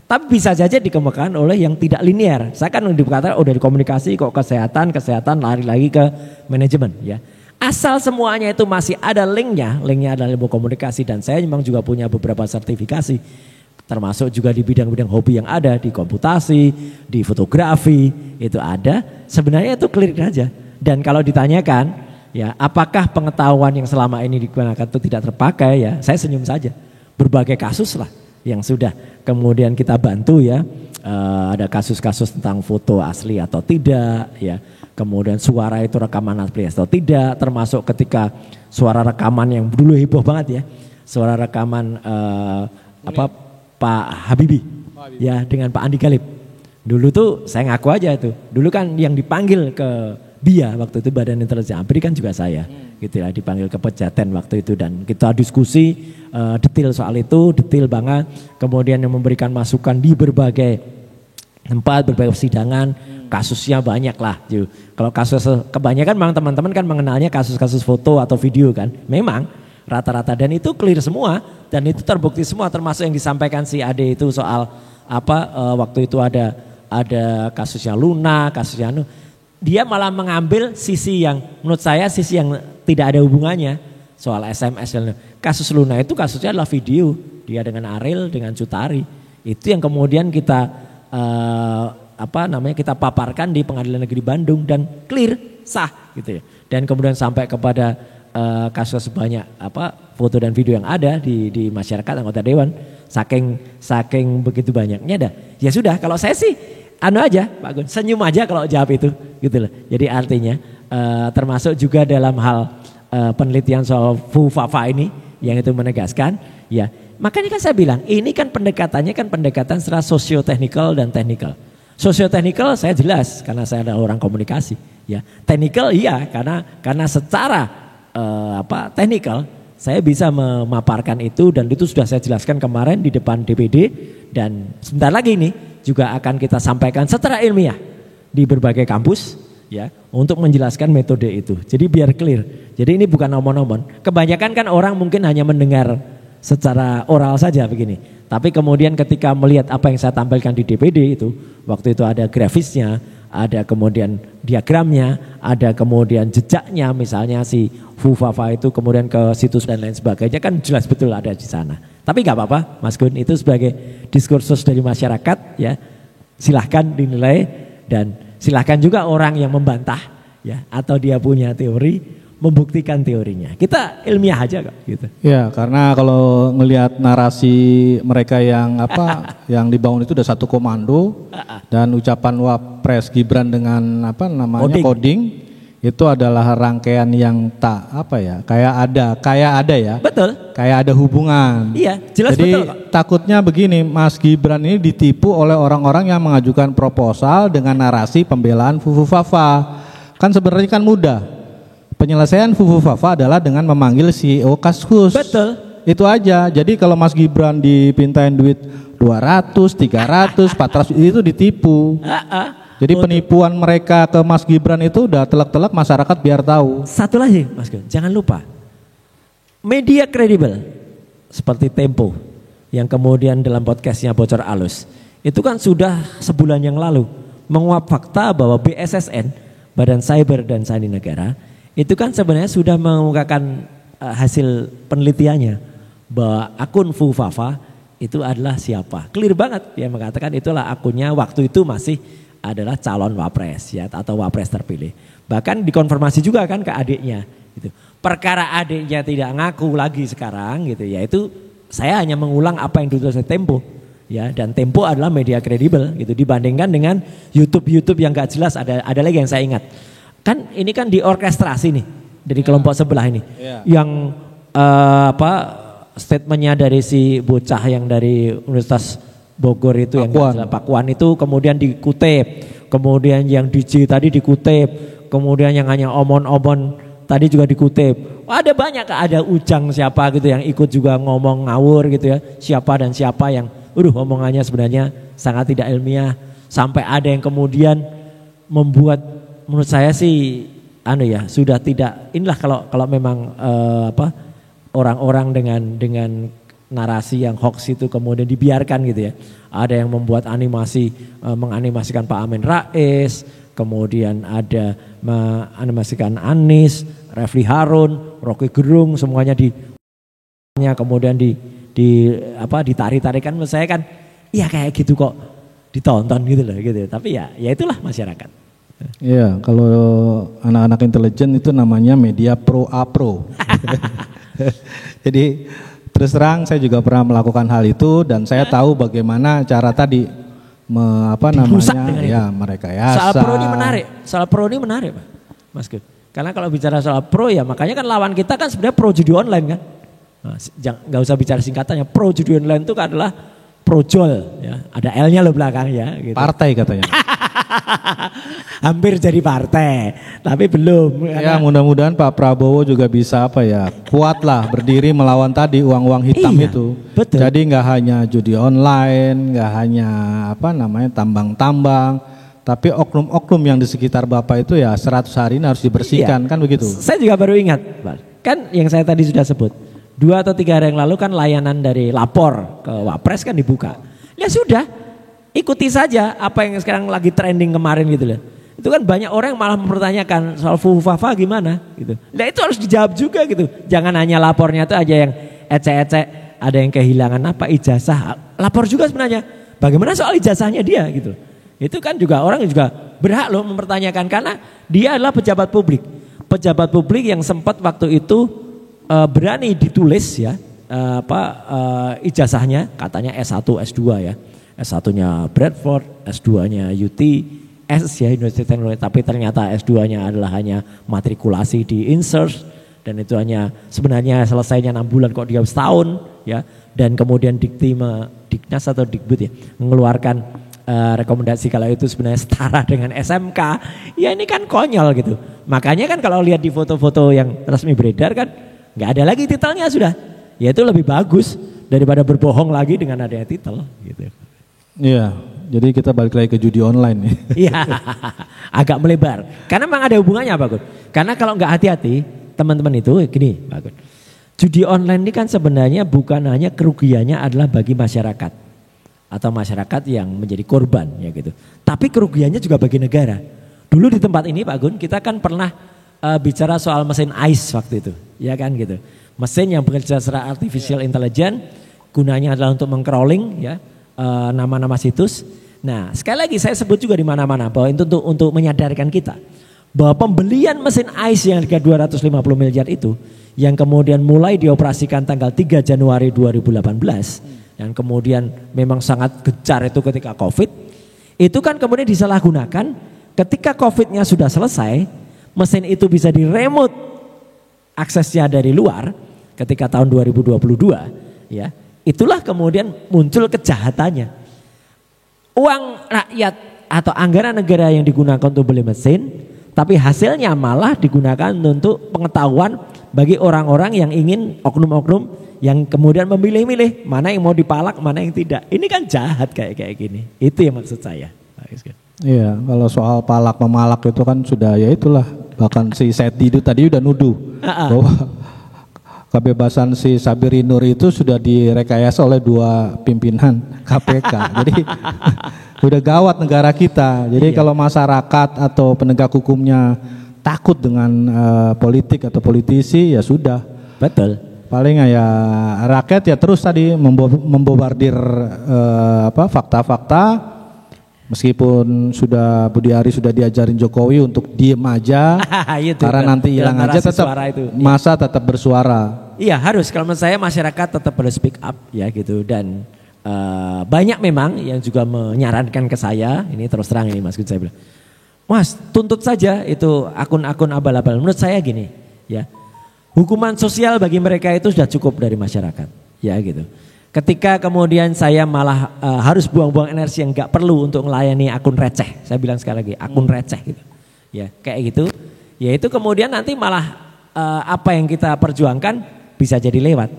tapi bisa saja dikembangkan oleh yang tidak linear. Saya kan dikatakan dari komunikasi kok kesehatan lari lagi ke manajemen ya. Asal semuanya itu masih ada linknya adalah ilmu komunikasi, dan saya memang juga punya beberapa sertifikasi. Termasuk juga di bidang-bidang hobi yang ada, di komputasi, di fotografi, itu ada. Sebenarnya itu clear aja. Dan kalau ditanyakan ya apakah pengetahuan yang selama ini digunakan itu tidak terpakai ya, saya senyum saja. Berbagai kasus lah yang sudah kemudian kita bantu ya, ada kasus-kasus tentang foto asli atau tidak ya, kemudian suara itu rekaman asli atau tidak, termasuk ketika suara rekaman yang dulu heboh banget ya, suara rekaman Pak Habibie ya dengan Pak Andi Galib. Dulu tuh saya ngaku aja itu, dulu kan yang dipanggil ke BIA waktu itu Badan Intelijen ABRI kan juga saya gitu ya, dipanggil ke Pejaten waktu itu, dan kita diskusi detail soal itu, detail banget. Kemudian yang memberikan masukan di berbagai tempat, berbagai persidangan, kasusnya banyak lah. Kalau kasus kebanyakan memang teman-teman kan mengenalnya kasus-kasus foto atau video kan, memang rata-rata, dan itu clear semua dan itu terbukti semua, termasuk yang disampaikan si Ade itu soal waktu itu ada kasusnya Luna, kasusnya dia malah mengambil sisi yang menurut saya sisi yang tidak ada hubungannya soal SMS. Kasus Luna itu kasusnya adalah video dia dengan Ariel dengan Cutari, itu yang kemudian kita kita paparkan di Pengadilan Negeri Bandung dan clear sah gitu ya. Dan kemudian sampai kepada kasus banyak foto dan video yang ada di masyarakat anggota dewan, saking begitu banyaknya dah. Ya sudah, kalau saya sih aja Pak Gun, senyum aja kalau jawab itu gitu loh. Jadi artinya termasuk juga dalam hal penelitian soal FUFAFA ini yang itu menegaskan ya. Makanya kan saya bilang ini kan pendekatannya kan pendekatan secara socio-technical dan technical. Socio-technical saya jelas karena saya adalah orang komunikasi ya. Technical iya karena secara technical saya bisa memaparkan itu, dan itu sudah saya jelaskan kemarin di depan DPD, dan sebentar lagi ini juga akan kita sampaikan secara ilmiah di berbagai kampus ya untuk menjelaskan metode itu. Jadi biar clear. Jadi ini bukan omon-omon. Kebanyakan kan orang mungkin hanya mendengar secara oral saja begini. Tapi kemudian ketika melihat apa yang saya tampilkan di DPD itu, waktu itu ada grafisnya, ada kemudian diagramnya, ada kemudian jejaknya, misalnya si FUFAFA itu kemudian ke situs dan lain sebagainya, kan jelas betul ada di sana. Tapi nggak apa-apa Mas Gun, itu sebagai diskursus dari masyarakat ya, silahkan dinilai, dan silahkan juga orang yang membantah ya atau dia punya teori membuktikan teorinya. Kita ilmiah aja kok gitu. Ya, karena kalau ngelihat narasi mereka yang yang dibangun itu udah satu komando, dan ucapan Wapres Gibran dengan coding itu adalah rangkaian yang kayak ada ya. Betul. Kayak ada hubungan. Iya, jelas. Jadi, betul kok. Takutnya begini, Mas Gibran ini ditipu oleh orang-orang yang mengajukan proposal dengan narasi pembelaan FUFAFA. Kan sebenarnya kan mudah. Penyelesaian FUFAFA adalah dengan memanggil CEO Kaskus. Betul. Itu aja. Jadi kalau Mas Gibran dipintain duit 200, 300, 400 itu ditipu. Jadi penipuan mereka ke Mas Gibran itu udah telak-telak, masyarakat biar tahu. Satu lagi Mas Gibran, jangan lupa media kredibel seperti Tempo yang kemudian dalam podcastnya Bocor Alus itu kan sudah sebulan yang lalu menguap fakta bahwa BSSN, Badan Cyber dan Sandi Negara, itu kan sebenarnya sudah mengungkapkan hasil penelitiannya bahwa akun FUFAFA itu adalah siapa. Clear banget, dia mengatakan itulah akunnya waktu itu masih adalah calon wapres ya, atau wapres terpilih. Bahkan dikonfirmasi juga kan ke adiknya gitu. Perkara adiknya tidak ngaku lagi sekarang gitu ya, itu saya hanya mengulang apa yang ditulis Tempo ya, dan Tempo adalah media kredibel gitu dibandingkan dengan YouTube yang gak jelas. Ada lagi yang saya ingat. Kan ini kan diorkestrasi nih dari kelompok sebelah ini. Yang statementnya dari si bocah yang dari Universitas Bogor itu yang Pakuan itu kemudian dikutip, kemudian yang DJ tadi dikutip, kemudian yang hanya omon-omon tadi juga dikutip. Ada banyak, ada Ujang siapa gitu yang ikut juga ngomong ngawur gitu ya, siapa dan siapa yang omongannya sebenarnya sangat tidak ilmiah, sampai ada yang kemudian membuat menurut saya sih sudah tidak, inilah kalau memang orang-orang dengan narasi yang hoax itu kemudian dibiarkan gitu ya. Ada yang membuat animasi, menganimasikan Pak Amin Rais, kemudian ada menganimasikan Anies, Refli Harun, Rocky Gerung, semuanya kemudian ditarik-tarikan. Menurut saya kan ya kayak gitu kok ditonton gitu loh gitu. Tapi ya itulah masyarakat. Iya, kalau anak-anak intelijen itu namanya media pro-apro. Jadi terus terang saya juga pernah melakukan hal itu dan saya tahu bagaimana cara tadi merekayasa. Soal pro ini menarik Pak Mas Gun. Karena kalau bicara soal pro ya makanya kan lawan kita kan sebenarnya pro judi online kan. Nah, gak usah bicara singkatannya, pro judi online itu adalah projol ya. Ada L-nya loh belakang ya gitu. Partai katanya. Hampir jadi partai, tapi belum. Ya mudah-mudahan Pak Prabowo juga bisa kuatlah berdiri melawan tadi uang-uang hitam itu. Betul. Jadi nggak hanya judi online, nggak hanya tambang-tambang, tapi oknum-oknum yang di sekitar Bapak itu ya 100 hari ini harus dibersihkan kan begitu. Saya juga baru ingat, kan yang saya tadi sudah sebut 2 atau 3 hari yang lalu kan layanan dari lapor ke Wapres kan dibuka. Ya sudah, ikuti saja apa yang sekarang lagi trending kemarin gitu loh. Itu kan banyak orang yang malah mempertanyakan soal fufafa gimana gitu. Nah itu harus dijawab juga gitu. Jangan hanya lapornya itu aja yang ecek-ecek, ada yang kehilangan ijazah. Lapor juga sebenarnya. Bagaimana soal ijazahnya dia gitu. Itu kan juga orang juga berhak loh mempertanyakan karena dia adalah pejabat publik. Pejabat publik yang sempat waktu itu berani ditulis ya ijazahnya katanya S1, S2 ya. S1-nya Bradford, S2-nya UTS ya Universitas Teknologi, tapi ternyata S2-nya adalah hanya matrikulasi di Insert dan itu hanya sebenarnya selesainya 6 bulan kok dia setahun ya. Dan kemudian Diknas atau Dikbud ya mengeluarkan rekomendasi kalau itu sebenarnya setara dengan SMK. Ya ini kan konyol gitu. Makanya kan kalau lihat di foto-foto yang resmi beredar kan nggak ada lagi titelnya sudah. Ya itu lebih bagus daripada berbohong lagi dengan adanya titel gitu. Iya, jadi kita balik lagi ke judi online nih. Iya, agak melebar. Karena memang ada hubungannya Pak Gun. Karena kalau nggak hati-hati, teman-teman itu gini Pak Gun. Judi online ini kan sebenarnya bukan hanya kerugiannya adalah bagi masyarakat atau masyarakat yang menjadi korban ya gitu. Tapi kerugiannya juga bagi negara. Dulu di tempat ini Pak Gun, kita kan pernah bicara soal mesin ICE waktu itu, ya kan gitu. Mesin yang bekerja secara artificial intelligence, gunanya adalah untuk meng-crawling ya. Nama-nama situs. Nah, sekali lagi saya sebut juga di mana-mana bahwa itu untuk menyadarkan kita bahwa pembelian mesin ICE yang harga 250 miliar itu yang kemudian mulai dioperasikan tanggal 3 Januari 2018 dan kemudian memang sangat gencar itu ketika Covid. Itu kan kemudian disalahgunakan ketika Covid-nya sudah selesai, mesin itu bisa diremote aksesnya dari luar ketika tahun 2022 ya. Itulah kemudian muncul kejahatannya. Uang rakyat atau anggaran negara yang digunakan untuk beli mesin, tapi hasilnya malah digunakan untuk pengetahuan bagi orang-orang yang ingin oknum-oknum yang kemudian memilih-milih mana yang mau dipalak, mana yang tidak. Ini kan jahat kayak gini. Itu yang maksud saya. Iya, kalau soal palak memalak itu kan sudah ya itulah. Bahkan si Seti itu tadi udah nuduh bahwa kebebasan si Sabiri Nur itu sudah direkayasa oleh 2 pimpinan KPK. Jadi udah gawat negara kita. Jadi kalau masyarakat atau penegak hukumnya takut dengan politik atau politisi ya sudah. Betul. Paling ya rakyat ya terus tadi membobardir fakta-fakta. Meskipun Budi Ari sudah diajarin Jokowi untuk diem aja, karena nanti hilang aja tetap masa tetap bersuara. Iya harus, kalau menurut saya masyarakat tetap harus speak up ya gitu. Dan banyak memang yang juga menyarankan ke saya, ini terus terang ini Mas Gun, saya bilang, Mas tuntut saja itu akun-akun abal-abal. Menurut saya gini ya, hukuman sosial bagi mereka itu sudah cukup dari masyarakat. Ya gitu. Ketika kemudian saya malah harus buang-buang energi yang nggak perlu untuk melayani akun receh, saya bilang sekali lagi akun receh gitu, ya kayak gitu, ya itu kemudian nanti malah apa yang kita perjuangkan bisa jadi lewat.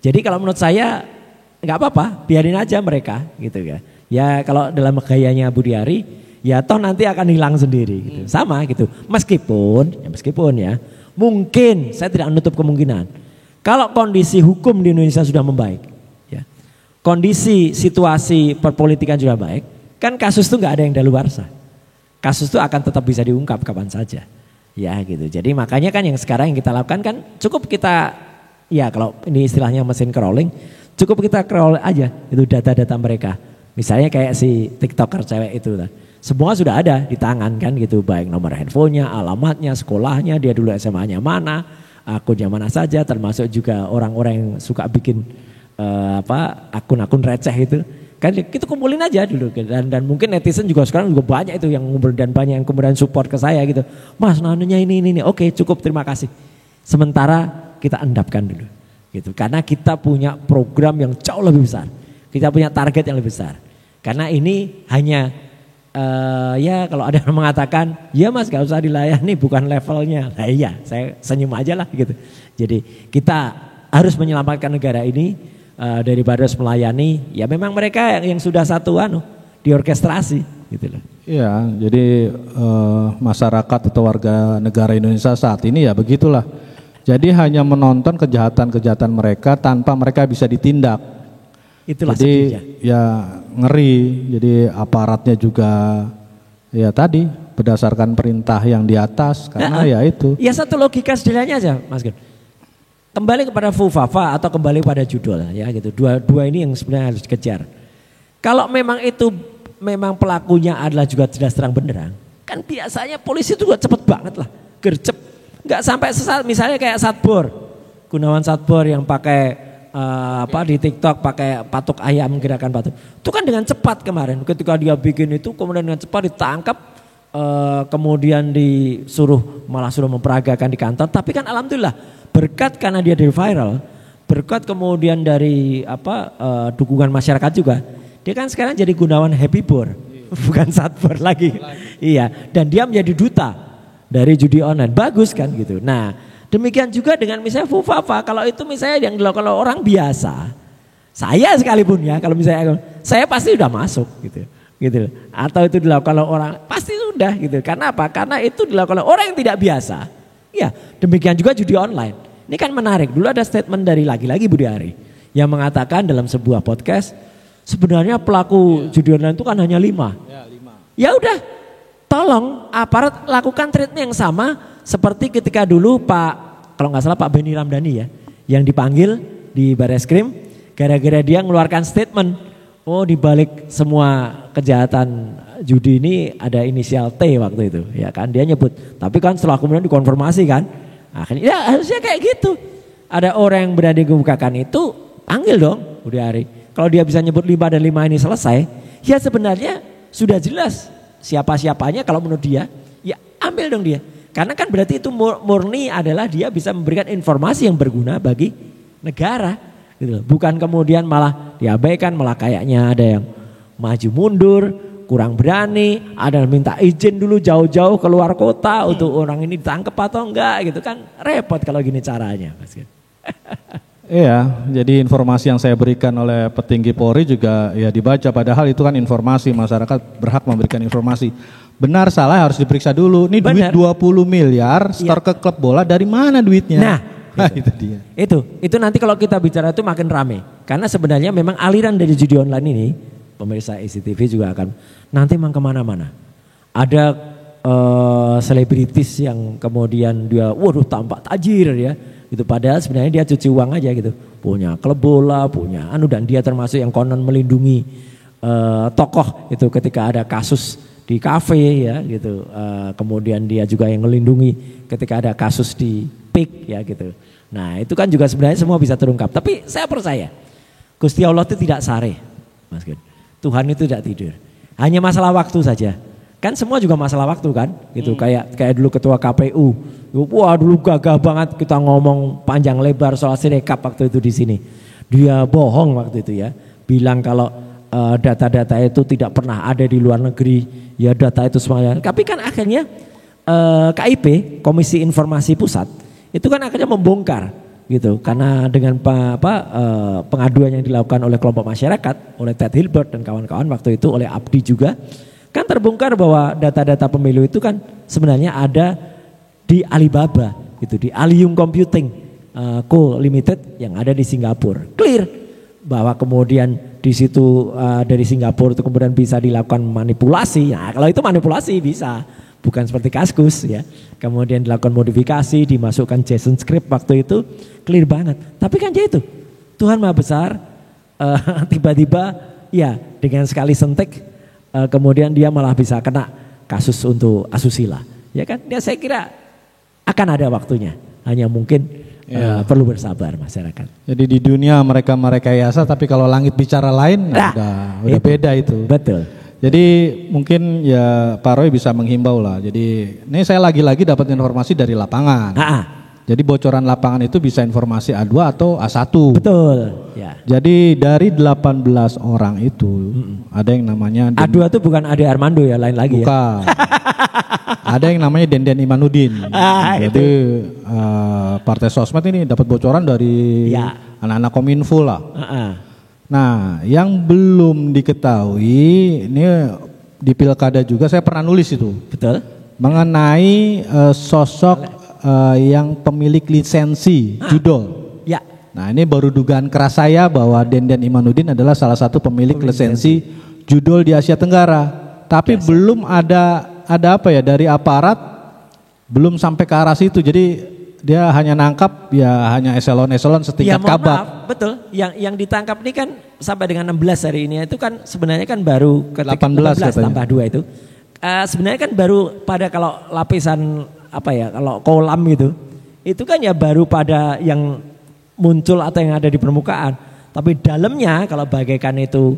Jadi kalau menurut saya nggak apa-apa, biarin aja mereka gitu ya. Ya kalau dalam gayanya Budi Ari, ya toh nanti akan hilang sendiri gitu, sama gitu. Meskipun ya mungkin saya tidak menutup kemungkinan kalau kondisi hukum di Indonesia sudah membaik. Kondisi situasi perpolitikan juga baik, kan kasus itu nggak ada yang daluarsa. Kasus itu akan tetap bisa diungkap kapan saja, ya gitu. Jadi makanya kan yang sekarang yang kita lakukan kan cukup kita, ya kalau ini istilahnya mesin crawling, cukup kita crawl aja itu data-data mereka. Misalnya kayak si TikToker cewek itu, semua sudah ada di tangan kan gitu, baik nomor handphonenya, alamatnya, sekolahnya, dia dulu SMA-nya mana, akunnya mana saja, termasuk juga orang-orang yang suka bikin akun-akun receh itu kan kita kumpulin aja dulu dan mungkin netizen juga sekarang juga banyak itu yang ngumpul dan banyak yang kemudian support ke saya gitu, Mas nanunya ini oke cukup terima kasih, sementara kita endapkan dulu gitu karena kita punya program yang jauh lebih besar, kita punya target yang lebih besar karena ini hanya ya kalau ada yang mengatakan ya Mas gak usah dilayani bukan levelnya, nah iya saya senyum aja lah gitu. Jadi kita harus menyelamatkan negara ini daripada harus melayani, ya memang mereka yang sudah satu diorkestrasi gitu loh. Iya, jadi masyarakat atau warga negara Indonesia saat ini ya begitulah. Jadi hanya menonton kejahatan-kejahatan mereka tanpa mereka bisa ditindak. Itulah jadi sedihnya. Ya ngeri, jadi aparatnya juga ya tadi berdasarkan perintah yang di atas karena ya itu. Ya satu logika sederhananya aja Mas Gun. Kembali kepada Fufafa atau kembali pada judul ya gitu. Dua ini yang sebenarnya harus dikejar. Kalau memang itu memang pelakunya adalah juga jelas terang benderang, kan biasanya polisi itu juga cepet banget lah, gercep. Nggak sampai sesat, misalnya kayak Satbor, Gunawan Satbor yang pakai di TikTok pakai patuk ayam, gerakan patuk. Itu kan dengan cepat kemarin ketika dia bikin itu kemudian dengan cepat ditangkap, kemudian malah suruh memperagakan di kantor. Tapi kan alhamdulillah berkat karena dia dari viral, berkat kemudian dari dukungan masyarakat juga, dia kan sekarang jadi Gunawan Happy Bor, bukan Satbor lagi. Iya, dan dia menjadi duta dari judi online, bagus kan gitu. Nah demikian juga dengan misalnya Fufafa, kalau itu misalnya yang dilakukan oleh orang biasa, saya sekalipun ya, kalau misalnya saya pasti udah masuk gitu. Atau itu dilakukan oleh orang pasti sudah gitu. Karena apa? Karena itu dilakukan oleh orang yang tidak biasa. Ya, demikian juga judi online. Ini kan menarik. Dulu ada statement dari lagi-lagi Budi Ari yang mengatakan dalam sebuah podcast, sebenarnya pelaku judi online itu kan hanya 5. Ya udah, tolong aparat lakukan treatment yang sama seperti ketika dulu kalau nggak salah Pak Benny Ramdhani ya, yang dipanggil di Barreskrim gara-gara dia mengeluarkan statement, di balik semua kejahatan judi ini ada inisial T waktu itu, ya kan dia nyebut. Tapi kan setelah kemudian dikonfirmasi kan, akhirnya ya harusnya kayak gitu. Ada orang yang berani membukakan itu, panggil dong Budi Ari. Kalau dia bisa nyebut 5 dan 5 ini selesai, ya sebenarnya sudah jelas siapa-siapanya. Kalau menurut dia, ya ambil dong dia. Karena kan berarti itu murni adalah dia bisa memberikan informasi yang berguna bagi negara, gitu loh. Bukan kemudian malah diabaikan, malah kayaknya ada yang maju mundur, kurang berani, ada yang minta izin dulu jauh-jauh keluar kota untuk orang ini ditangkap atau enggak gitu kan, repot kalau gini caranya Mas. Iya, jadi informasi yang saya berikan oleh petinggi Polri juga ya dibaca, padahal itu kan informasi, masyarakat berhak memberikan informasi. Benar salah harus diperiksa dulu. Ini benar. Duit 20 miliar store ke klub bola, dari mana duitnya? Nah, itu dia. Itu nanti kalau kita bicara itu makin rame. Karena sebenarnya memang aliran dari judi online ini, pemirsa EZTV juga akan nanti memang kemana-mana. Ada selebritis yang kemudian dia tampak tajir ya. Gitu, padahal sebenarnya dia cuci uang aja gitu, punya klub bola, punya dan dia termasuk yang konon melindungi tokoh itu ketika ada kasus di kafe ya gitu, kemudian dia juga yang melindungi ketika ada kasus di PIK ya gitu. Nah itu kan juga sebenarnya semua bisa terungkap, tapi saya percaya Gusti Allah itu tidak sare, Mas Gun. Tuhan itu tidak tidur, hanya masalah waktu saja. Kan semua juga masalah waktu kan, gitu. Kayak dulu ketua KPU, wah dulu gagah banget kita ngomong panjang lebar soal Sirekap waktu itu di sini. Dia bohong waktu itu ya, bilang kalau data-data itu tidak pernah ada di luar negeri, ya data itu semuanya. Tapi kan akhirnya KIP, Komisi Informasi Pusat, itu kan akhirnya membongkar gitu, karena dengan pengaduan yang dilakukan oleh kelompok masyarakat, oleh Ted Hilbert dan kawan-kawan waktu itu, oleh Abdi juga, kan terbongkar bahwa data-data pemilu itu kan sebenarnya ada di Alibaba gitu, di Allium Computing Co Limited yang ada di Singapura. Clear bahwa kemudian di situ dari Singapura itu kemudian bisa dilakukan manipulasi. Nah, kalau itu manipulasi bisa, bukan seperti Kaskus ya. Kemudian dilakukan modifikasi, dimasukkan JSON script waktu itu, clear banget. Tapi kan dia itu Tuhan Maha Besar, tiba-tiba ya dengan sekali sentik kemudian dia malah bisa kena kasus untuk asusila. Ya kan? Ya saya kira akan ada waktunya. Hanya mungkin perlu bersabar masyarakat. Jadi di dunia mereka merekayasa, tapi kalau langit bicara lain, udah beda itu. Betul. Jadi mungkin ya Pak Roy bisa menghimbau lah. Jadi ini saya lagi-lagi dapat informasi dari lapangan. Jadi bocoran lapangan itu bisa informasi A2 atau A1. Betul. Ya. Jadi dari 18 orang itu ada yang namanya A2 itu bukan Ade Armando ya, lain lagi. Bukan. Ada yang namanya Denden Imanudin. Jadi Partai Sosmed ini dapat bocoran dari anak-anak Kominfo lah. Nah, yang belum diketahui ini di pilkada juga saya pernah nulis itu. Betul. Mengenai sosok yang pemilik lisensi judol. Ya. Nah, ini baru dugaan keras saya bahwa Denden Imanudin adalah salah satu pemilik lisensi judol di Asia Tenggara. Tapi belum ada apa ya dari aparat, belum sampai ke arah situ. Jadi dia hanya nangkap ya hanya eselon-eselon setingkat kabak. Maaf, betul. Yang ditangkap ini kan sampai dengan 16 hari ini itu kan sebenarnya kan baru ketika 18 tambah 2 itu. Sebenarnya kan baru pada kalau lapisan apa ya, kalau kolam gitu. Itu kan ya baru pada yang muncul atau yang ada di permukaan. Tapi dalamnya kalau bagaikan itu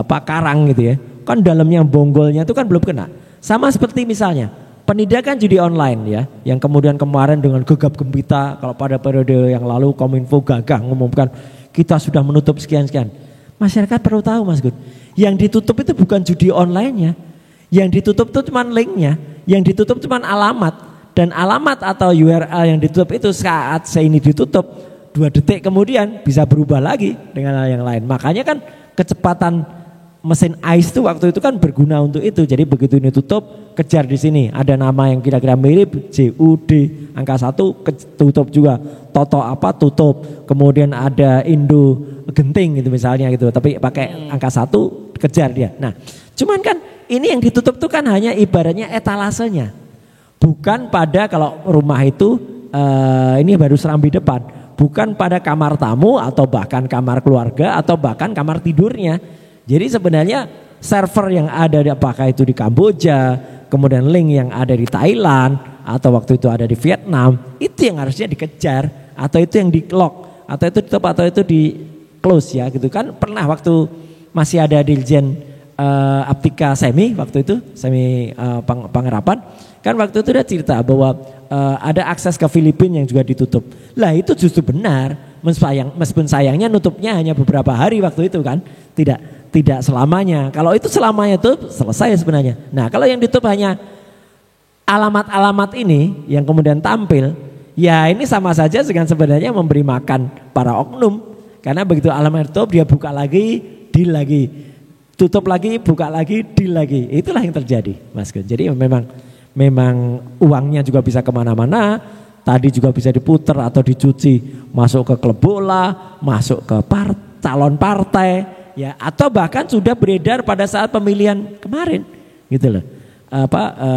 karang gitu ya. Kan dalamnya bonggolnya itu kan belum kena. Sama seperti misalnya penindakan judi online ya, yang kemudian kemarin dengan gegap gempita, kalau pada periode yang lalu Kominfo gagah mengumumkan kita sudah menutup sekian-sekian. Masyarakat perlu tahu Mas Gun, yang ditutup itu bukan judi online-nya, yang ditutup itu cuma link-nya, yang ditutup cuma alamat, dan alamat atau URL yang ditutup itu saat ini ditutup 2 detik kemudian bisa berubah lagi dengan hal yang lain. Makanya kan kecepatan mesin ICE itu waktu itu kan berguna untuk itu. Jadi begitu ini tutup, kejar di sini. Ada nama yang kira-kira mirip, JUD angka 1 tutup juga. Toto apa tutup. Kemudian ada Indo Genting gitu misalnya gitu. Tapi pakai angka 1 kejar dia. Nah, cuman kan ini yang ditutup tuh kan hanya ibaratnya etalasenya. Bukan pada kalau rumah itu ini baru serambi depan. Bukan pada kamar tamu atau bahkan kamar keluarga atau bahkan kamar tidurnya. Jadi sebenarnya server yang ada apakah itu di Kamboja, kemudian link yang ada di Thailand atau waktu itu ada di Vietnam, itu yang harusnya dikejar atau itu yang di-lock atau itu ditutup atau itu di close ya gitu kan. Pernah waktu masih ada Dirjen Aptika Semi waktu itu, Semi Pangerapan, kan waktu itu dia cerita bahwa ada akses ke Filipina yang juga ditutup. Lah itu justru benar, meskipun sayangnya nutupnya hanya beberapa hari waktu itu kan, tidak selamanya. Kalau itu selamanya itu selesai sebenarnya. Nah kalau yang ditutup hanya alamat-alamat ini yang kemudian tampil, ya ini sama saja dengan sebenarnya memberi makan para oknum. Karena begitu alamat itu dia buka lagi, deal lagi, tutup lagi, buka lagi, deal lagi. Itulah yang terjadi Mas Gun. Jadi memang uangnya juga bisa kemana-mana. Tadi juga bisa diputer atau dicuci masuk ke klub bola, masuk ke calon partai. Ya, atau bahkan sudah beredar pada saat pemilihan kemarin, gitu loh,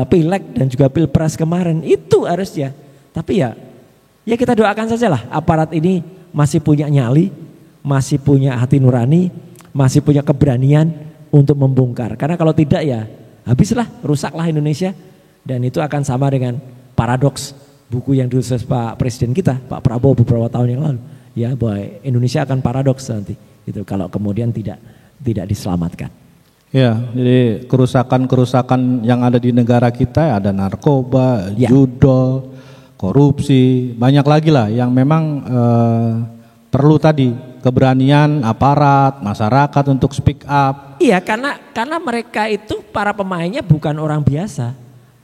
pileg dan juga pilpres kemarin itu harusnya. Tapi ya kita doakan saja lah aparat ini masih punya nyali, masih punya hati nurani, masih punya keberanian untuk membongkar. Karena kalau tidak ya habislah, rusaklah Indonesia. Dan itu akan sama dengan paradoks buku yang ditulis Pak Presiden kita, Pak Prabowo beberapa tahun yang lalu. Ya, bahwa Indonesia akan paradoks nanti. Itu kalau kemudian tidak diselamatkan. Ya, jadi kerusakan yang ada di negara kita ada narkoba, judol, korupsi, banyak lagi lah yang memang perlu tadi keberanian aparat, masyarakat untuk speak up. Iya, karena mereka itu para pemainnya bukan orang biasa.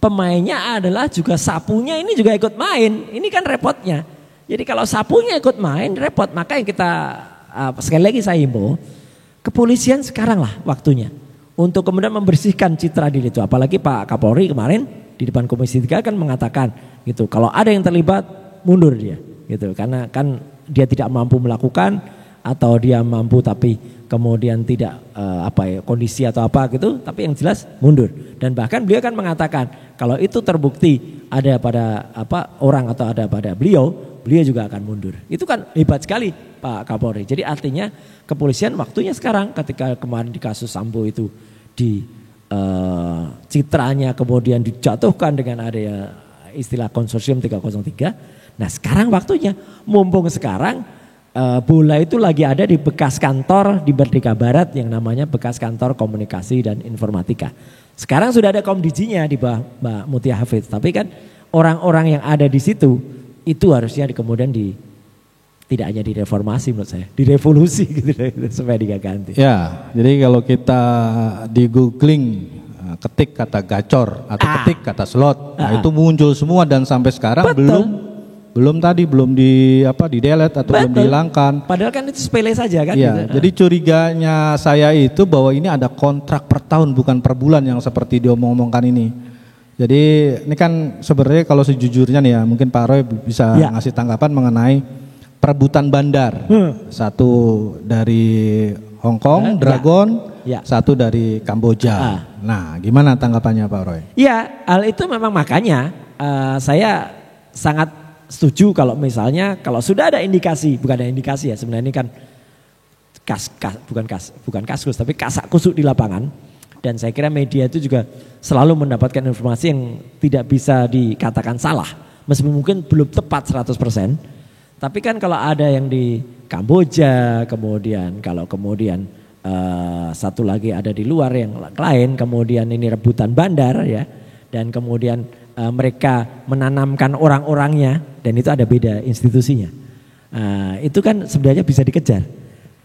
Pemainnya adalah juga sapunya ini juga ikut main. Ini kan repotnya. Jadi kalau sapunya ikut main repot. Maka yang kita sekali lagi saya himbau, kepolisian sekarang lah waktunya untuk kemudian membersihkan citra diri itu. Apalagi Pak Kapolri kemarin di depan Komisi 3 kan mengatakan gitu, kalau ada yang terlibat mundur dia gitu. Karena kan dia tidak mampu melakukan atau dia mampu tapi kemudian tidak kondisi atau apa gitu, tapi yang jelas mundur. Dan bahkan beliau kan mengatakan kalau itu terbukti ada pada orang atau ada pada beliau juga akan mundur. Itu kan hebat sekali Pak Kapolri. Jadi artinya kepolisian waktunya sekarang, ketika kemarin di kasus Sambo itu di citranya kemudian dijatuhkan dengan ada istilah konsorsium 303. Nah sekarang waktunya, mumpung sekarang bola itu lagi ada di bekas kantor di Merdeka Barat yang namanya bekas kantor komunikasi dan informatika. Sekarang sudah ada komdijinya di bawah Mbak Mutia Hafidz. Tapi kan orang-orang yang ada di situ itu harusnya kemudian tidak hanya direformasi menurut saya, direvolusi gitu supaya diganti. Ya, jadi kalau kita di googling ketik kata gacor atau ketik kata slot, nah itu muncul semua dan sampai sekarang belum di delete atau belum dihilangkan. Padahal kan itu sepele saja kan. Ya, gitu. Jadi curiganya saya itu bahwa ini ada kontrak per tahun bukan per bulan yang seperti diomong-omongkan ini. Jadi ini kan sebenarnya kalau sejujurnya nih ya, mungkin Pak Roy bisa ngasih tanggapan mengenai perebutan bandar. Satu dari Hong Kong, Dragon, satu dari Kamboja. Nah, gimana tanggapannya Pak Roy? Ya, hal itu memang makanya saya sangat setuju kalau misalnya kalau sudah ada indikasi, bukan ada indikasi ya, sebenarnya ini kan bukan kasus tapi kasak kusuk di lapangan. Dan saya kira media itu juga selalu mendapatkan informasi yang tidak bisa dikatakan salah. Meskipun mungkin belum tepat 100%. Tapi kan kalau ada yang di Kamboja, kemudian satu lagi ada di luar yang lain, kemudian ini rebutan bandar ya. Dan kemudian mereka menanamkan orang-orangnya dan itu ada beda institusinya. Itu kan sebenarnya bisa dikejar.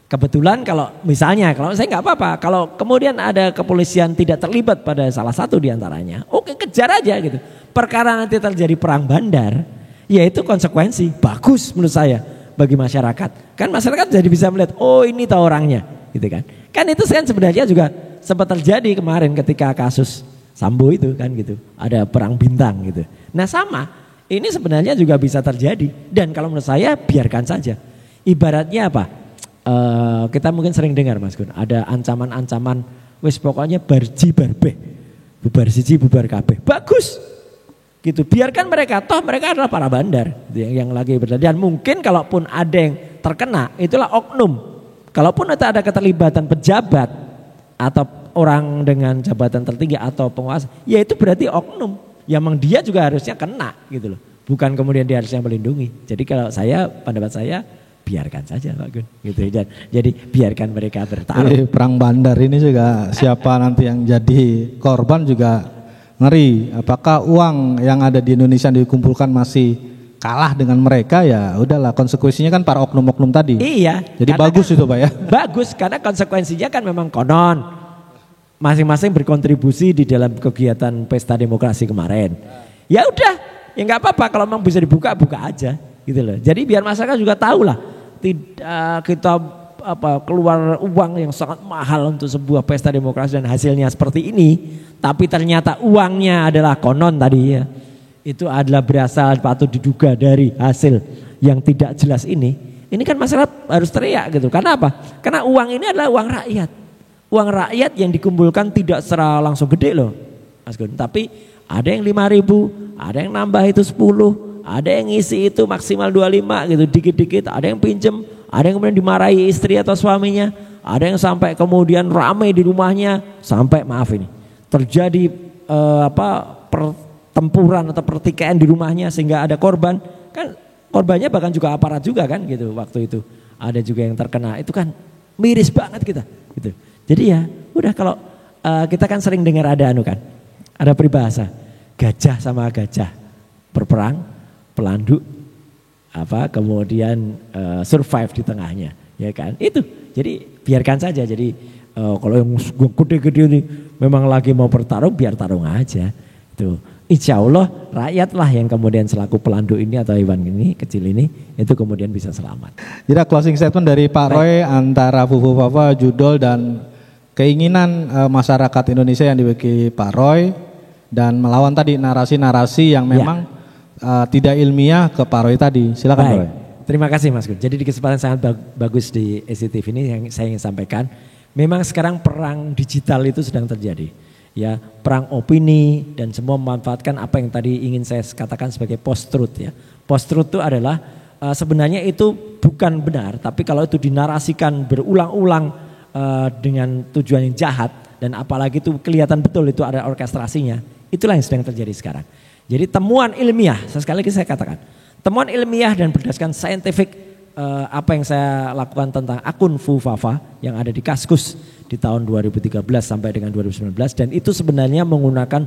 Kebetulan kalau misalnya, kalau saya nggak apa-apa, kalau kemudian ada kepolisian tidak terlibat pada salah satu diantaranya, oke kejar aja gitu. Perkara nanti terjadi perang bandar, ya itu konsekuensi, bagus menurut saya bagi masyarakat. Kan masyarakat jadi bisa melihat, oh ini tahu orangnya gitu kan. Kan itu kan sebenarnya juga sempat terjadi kemarin ketika kasus Sambo itu kan gitu. Ada perang bintang gitu. Nah sama, ini sebenarnya juga bisa terjadi. Dan kalau menurut saya biarkan saja. Ibaratnya apa? Kita mungkin sering dengar Mas Gun, ada ancaman-ancaman wis pokoknya barji barbeh, bubar siji bubar kabeh. Bagus. Gitu. Biarkan mereka, toh mereka adalah para bandar yang lagi berada. Dan mungkin kalaupun ada yang terkena, itulah oknum. Kalaupun ada keterlibatan pejabat atau orang dengan jabatan tertinggi atau penguasa, ya itu berarti oknum. Ya memang dia juga harusnya kena gitu loh. Bukan kemudian dia harusnya melindungi. Jadi kalau saya, pendapat saya, biarkan saja Pak Gun gitu. Jadi biarkan mereka bertarung. Perang bandar ini juga siapa nanti yang jadi korban juga ngeri. Apakah uang yang ada di Indonesia yang dikumpulkan masih kalah dengan mereka, ya udahlah konsekuensinya kan para oknum-oknum tadi. Iya. Jadi bagus itu Pak ya. Bagus karena konsekuensinya kan memang konon masing-masing berkontribusi di dalam kegiatan pesta demokrasi kemarin. Ya udah, ya nggak apa-apa kalau memang bisa dibuka aja gitu loh. Jadi biar masyarakat juga tahu lah. Tidak kita keluar uang yang sangat mahal untuk sebuah pesta demokrasi dan hasilnya seperti ini, tapi ternyata uangnya adalah konon tadi ya, itu adalah berasal patut diduga dari hasil yang tidak jelas ini kan masyarakat harus teriak gitu. Karena apa? Karena uang ini adalah uang rakyat yang dikumpulkan tidak secara langsung gede loh Mas Gun, tapi ada yang 5.000, ada yang nambah itu 10, ada yang ngisi itu maksimal 25 gitu, dikit-dikit, ada yang pinjem, ada yang kemudian dimarahi istri atau suaminya, ada yang sampai kemudian ramai di rumahnya, sampai maaf ini terjadi pertempuran atau pertikaian di rumahnya sehingga ada korban. Kan korbannya bahkan juga aparat juga kan gitu waktu itu. Ada juga yang terkena, itu kan miris banget kita gitu. Jadi ya udah, kalau kita kan sering dengar ada ada peribahasa gajah sama gajah berperang, pelanduk kemudian survive di tengahnya ya kan? Itu. Jadi biarkan saja. Jadi kalau yang gede-gede ini memang lagi mau bertarung, biar tarung aja. Tuh. Insya Allah rakyatlah yang kemudian selaku pelandu ini atau hewan ini kecil ini itu kemudian bisa selamat. Jadi closing statement dari Pak Roy antara Fufu Fafa, judul dan keinginan masyarakat Indonesia yang dimiliki Pak Roy dan melawan tadi narasi-narasi yang memang tidak ilmiah ke Pak Roy tadi. Silakan Pak Roy. Terima kasih Mas Gun. Jadi di kesempatan sangat bagus di EZTV ini yang saya ingin sampaikan, memang sekarang perang digital itu sedang terjadi. Ya, perang opini dan semua memanfaatkan apa yang tadi ingin saya katakan sebagai post-truth ya. Post-truth itu adalah sebenarnya itu bukan benar, tapi kalau itu dinarasikan berulang-ulang dengan tujuan yang jahat dan apalagi itu kelihatan betul itu ada orkestrasinya, itulah yang sedang terjadi sekarang. Jadi temuan ilmiah, sekali lagi saya katakan, temuan ilmiah dan berdasarkan scientific apa yang saya lakukan tentang akun Fufafa yang ada di Kaskus di tahun 2013 sampai dengan 2019 dan itu sebenarnya menggunakan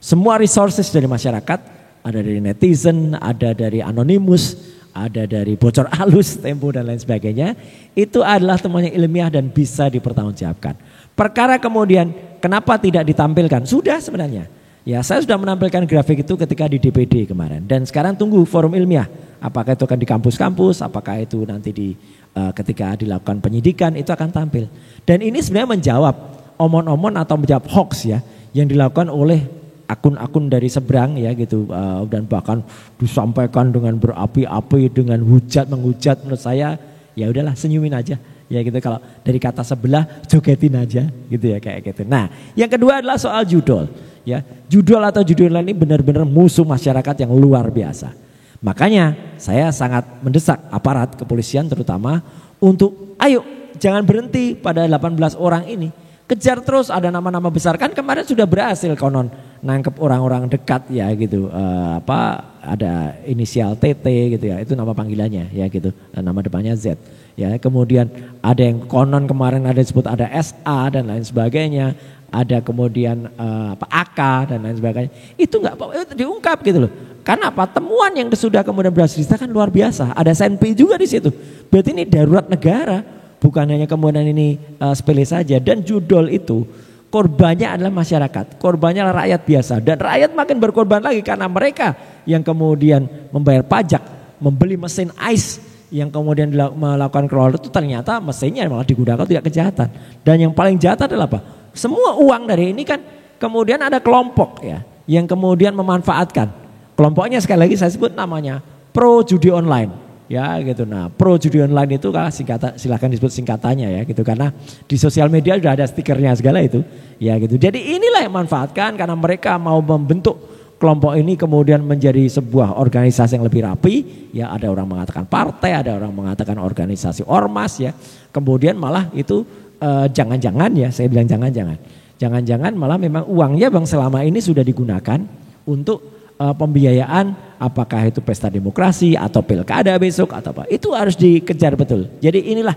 semua resources dari masyarakat, ada dari netizen, ada dari anonimus, ada dari bocor halus, Tempo dan lain sebagainya. Itu adalah temuannya ilmiah dan bisa dipertanggungjawabkan. Perkara kemudian kenapa tidak ditampilkan? Sudah sebenarnya. Ya, saya sudah menampilkan grafik itu ketika di DPD kemarin dan sekarang tunggu forum ilmiah. Apakah itu akan di kampus-kampus, apakah itu nanti di ketika dilakukan penyidikan itu akan tampil. Dan ini sebenarnya menjawab omon-omon atau menjawab hoax ya yang dilakukan oleh akun-akun dari seberang ya gitu dan bahkan disampaikan dengan berapi-api dengan menghujat menurut saya ya udahlah senyumin aja ya gitu, kalau dari kata sebelah jogetin aja gitu ya kayak gitu. Nah, yang kedua adalah soal judul ya. Judul atau judul ini benar-benar musuh masyarakat yang luar biasa. Makanya saya sangat mendesak aparat kepolisian terutama untuk ayo jangan berhenti pada 18 orang ini. Kejar terus, ada nama-nama besar kan kemarin sudah berhasil konon nangkep orang-orang dekat ya gitu. Ada inisial TT gitu ya, itu nama panggilannya ya gitu. Nama depannya Z. Ya, kemudian ada yang konon kemarin ada disebut ada SA dan lain sebagainya. Ada kemudian AK dan lain sebagainya. Itu enggak diungkap gitu loh. Karena apa? Temuan yang sudah kemudian berhasil kan luar biasa. Ada SNP juga di situ. Berarti ini darurat negara, bukan hanya kemudian ini sepele saja. Dan judul itu korbannya adalah masyarakat, korbannya adalah rakyat biasa. Dan rakyat makin berkorban lagi karena mereka yang kemudian membayar pajak, membeli mesin ice yang kemudian melakukan crawler itu ternyata mesinnya malah digunakan tidak kejahatan. Dan yang paling jahat adalah apa? Semua uang dari ini kan kemudian ada kelompok ya yang kemudian memanfaatkan. Kelompoknya sekali lagi saya sebut namanya Pro Judi Online ya gitu. Nah, Pro Judi Online itu kan silahkan disebut singkatannya ya gitu, karena di sosial media sudah ada stikernya segala itu ya gitu. Jadi inilah yang manfaatkan karena mereka mau membentuk kelompok ini kemudian menjadi sebuah organisasi yang lebih rapi ya. Ada orang mengatakan partai, ada orang mengatakan organisasi ormas ya. Kemudian malah itu jangan-jangan ya, saya bilang jangan-jangan malah memang uangnya bang selama ini sudah digunakan untuk pembiayaan apakah itu pesta demokrasi atau pilkada besok atau apa, itu harus dikejar betul. Jadi inilah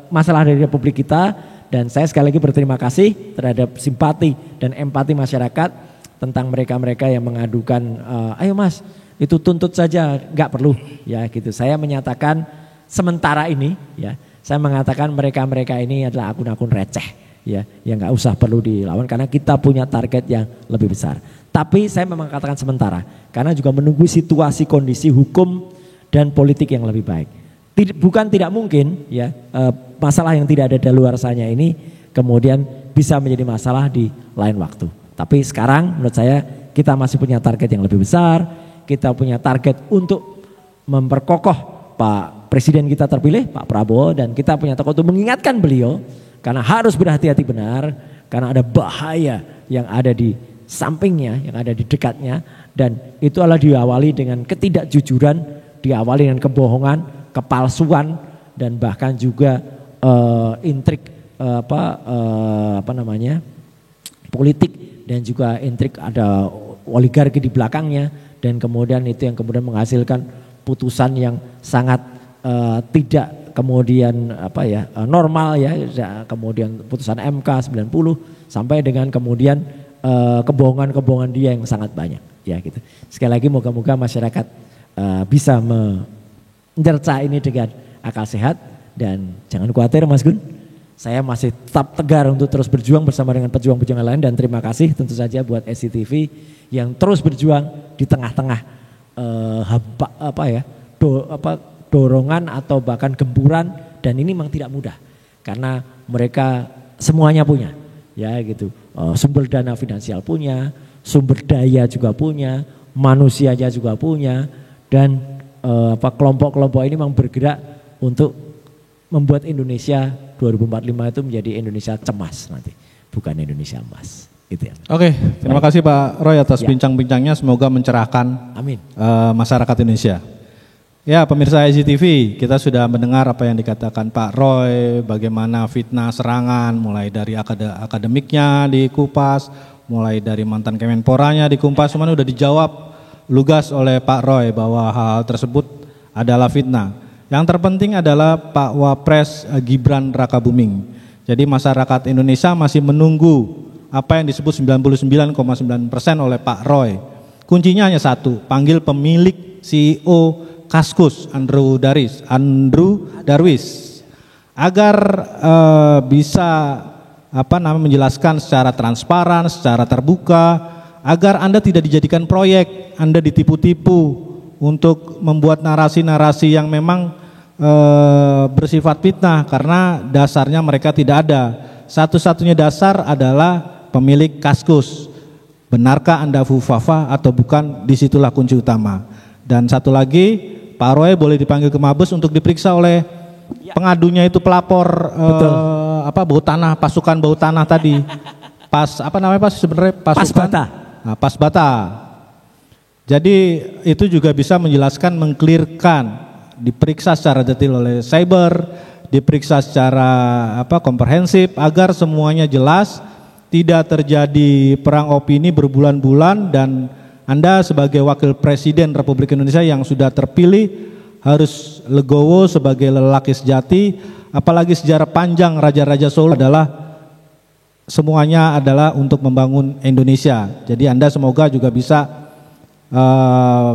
masalah dari Republik kita dan saya sekali lagi berterima kasih terhadap simpati dan empati masyarakat tentang mereka-mereka yang mengadukan ayo mas itu tuntut saja nggak perlu ya gitu. Saya menyatakan sementara ini ya, saya mengatakan mereka-mereka ini adalah akun-akun receh ya yang nggak usah perlu dilawan karena kita punya target yang lebih besar. Tapi saya memang katakan sementara karena juga menunggu situasi kondisi hukum dan politik yang lebih baik. Bukan tidak mungkin ya masalah yang tidak ada daluarsanya ini kemudian bisa menjadi masalah di lain waktu. Tapi sekarang menurut saya kita masih punya target yang lebih besar. Kita punya target untuk memperkokoh Pak Presiden kita terpilih Pak Prabowo dan kita punya target untuk mengingatkan beliau karena harus berhati-hati benar karena ada bahaya yang ada di sampingnya, yang ada di dekatnya dan itu adalah diawali dengan ketidakjujuran, diawali dengan kebohongan, kepalsuan dan bahkan juga intrik politik dan juga intrik ada oligarki di belakangnya dan kemudian itu yang kemudian menghasilkan putusan yang sangat tidak kemudian normal ya, kemudian putusan MK 90 sampai dengan kemudian kebohongan-kebohongan dia yang sangat banyak ya gitu. Sekali lagi moga-moga masyarakat bisa mencerca ini dengan akal sehat, dan jangan khawatir Mas Gun. Saya masih tetap tegar untuk terus berjuang bersama dengan pejuang-pejuang lain, dan terima kasih tentu saja buat SCTV yang terus berjuang di tengah-tengah dorongan atau bahkan gempuran, dan ini memang tidak mudah karena mereka semuanya punya ya gitu, sumber dana finansial punya, sumber daya juga punya, manusianya juga punya, dan kelompok-kelompok ini memang bergerak untuk membuat Indonesia 2045 itu menjadi Indonesia cemas nanti, bukan Indonesia emas. Gitu ya. Oke, terima kasih Pak Roy atas bincang-bincangnya, semoga mencerahkan Amin. Masyarakat Indonesia. Ya, pemirsa SCTV, kita sudah mendengar apa yang dikatakan Pak Roy, bagaimana fitnah serangan mulai dari akademiknya dikupas, mulai dari mantan Kemenporanya dikupas, semuanya sudah dijawab lugas oleh Pak Roy bahwa hal tersebut adalah fitnah. Yang terpenting adalah Pak Wapres Gibran Rakabuming. Jadi masyarakat Indonesia masih menunggu apa yang disebut 99,9% oleh Pak Roy. Kuncinya hanya satu, panggil pemilik CEO Kaskus Andrew Darwis agar bisa menjelaskan secara transparan, secara terbuka, agar Anda tidak dijadikan proyek, Anda ditipu-tipu untuk membuat narasi-narasi yang memang bersifat fitnah, karena dasarnya mereka tidak ada. Satu-satunya dasar adalah pemilik Kaskus. Benarkah Anda fufafa atau bukan? Disitulah kunci utama. Dan satu lagi, Pak Roy boleh dipanggil ke Mabes untuk diperiksa oleh pengadunya itu pelapor bau tanah, pasukan bau tanah tadi. Pasbata. Nah, Pasbata. Jadi itu juga bisa menjelaskan, mengklirkan, diperiksa secara detail oleh cyber, diperiksa secara komprehensif agar semuanya jelas, tidak terjadi perang opini berbulan-bulan, dan Anda sebagai wakil presiden Republik Indonesia yang sudah terpilih harus legowo sebagai lelaki sejati, apalagi sejarah panjang Raja-Raja Solo semuanya adalah untuk membangun Indonesia. Jadi Anda semoga juga bisa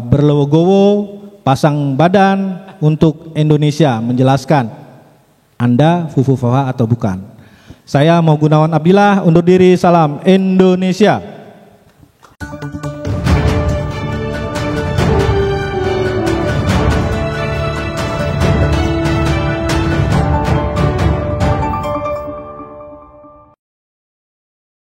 berlegowo, pasang badan untuk Indonesia, menjelaskan Anda fufufaha atau bukan. Saya Gunawan Abdillah undur diri, salam Indonesia.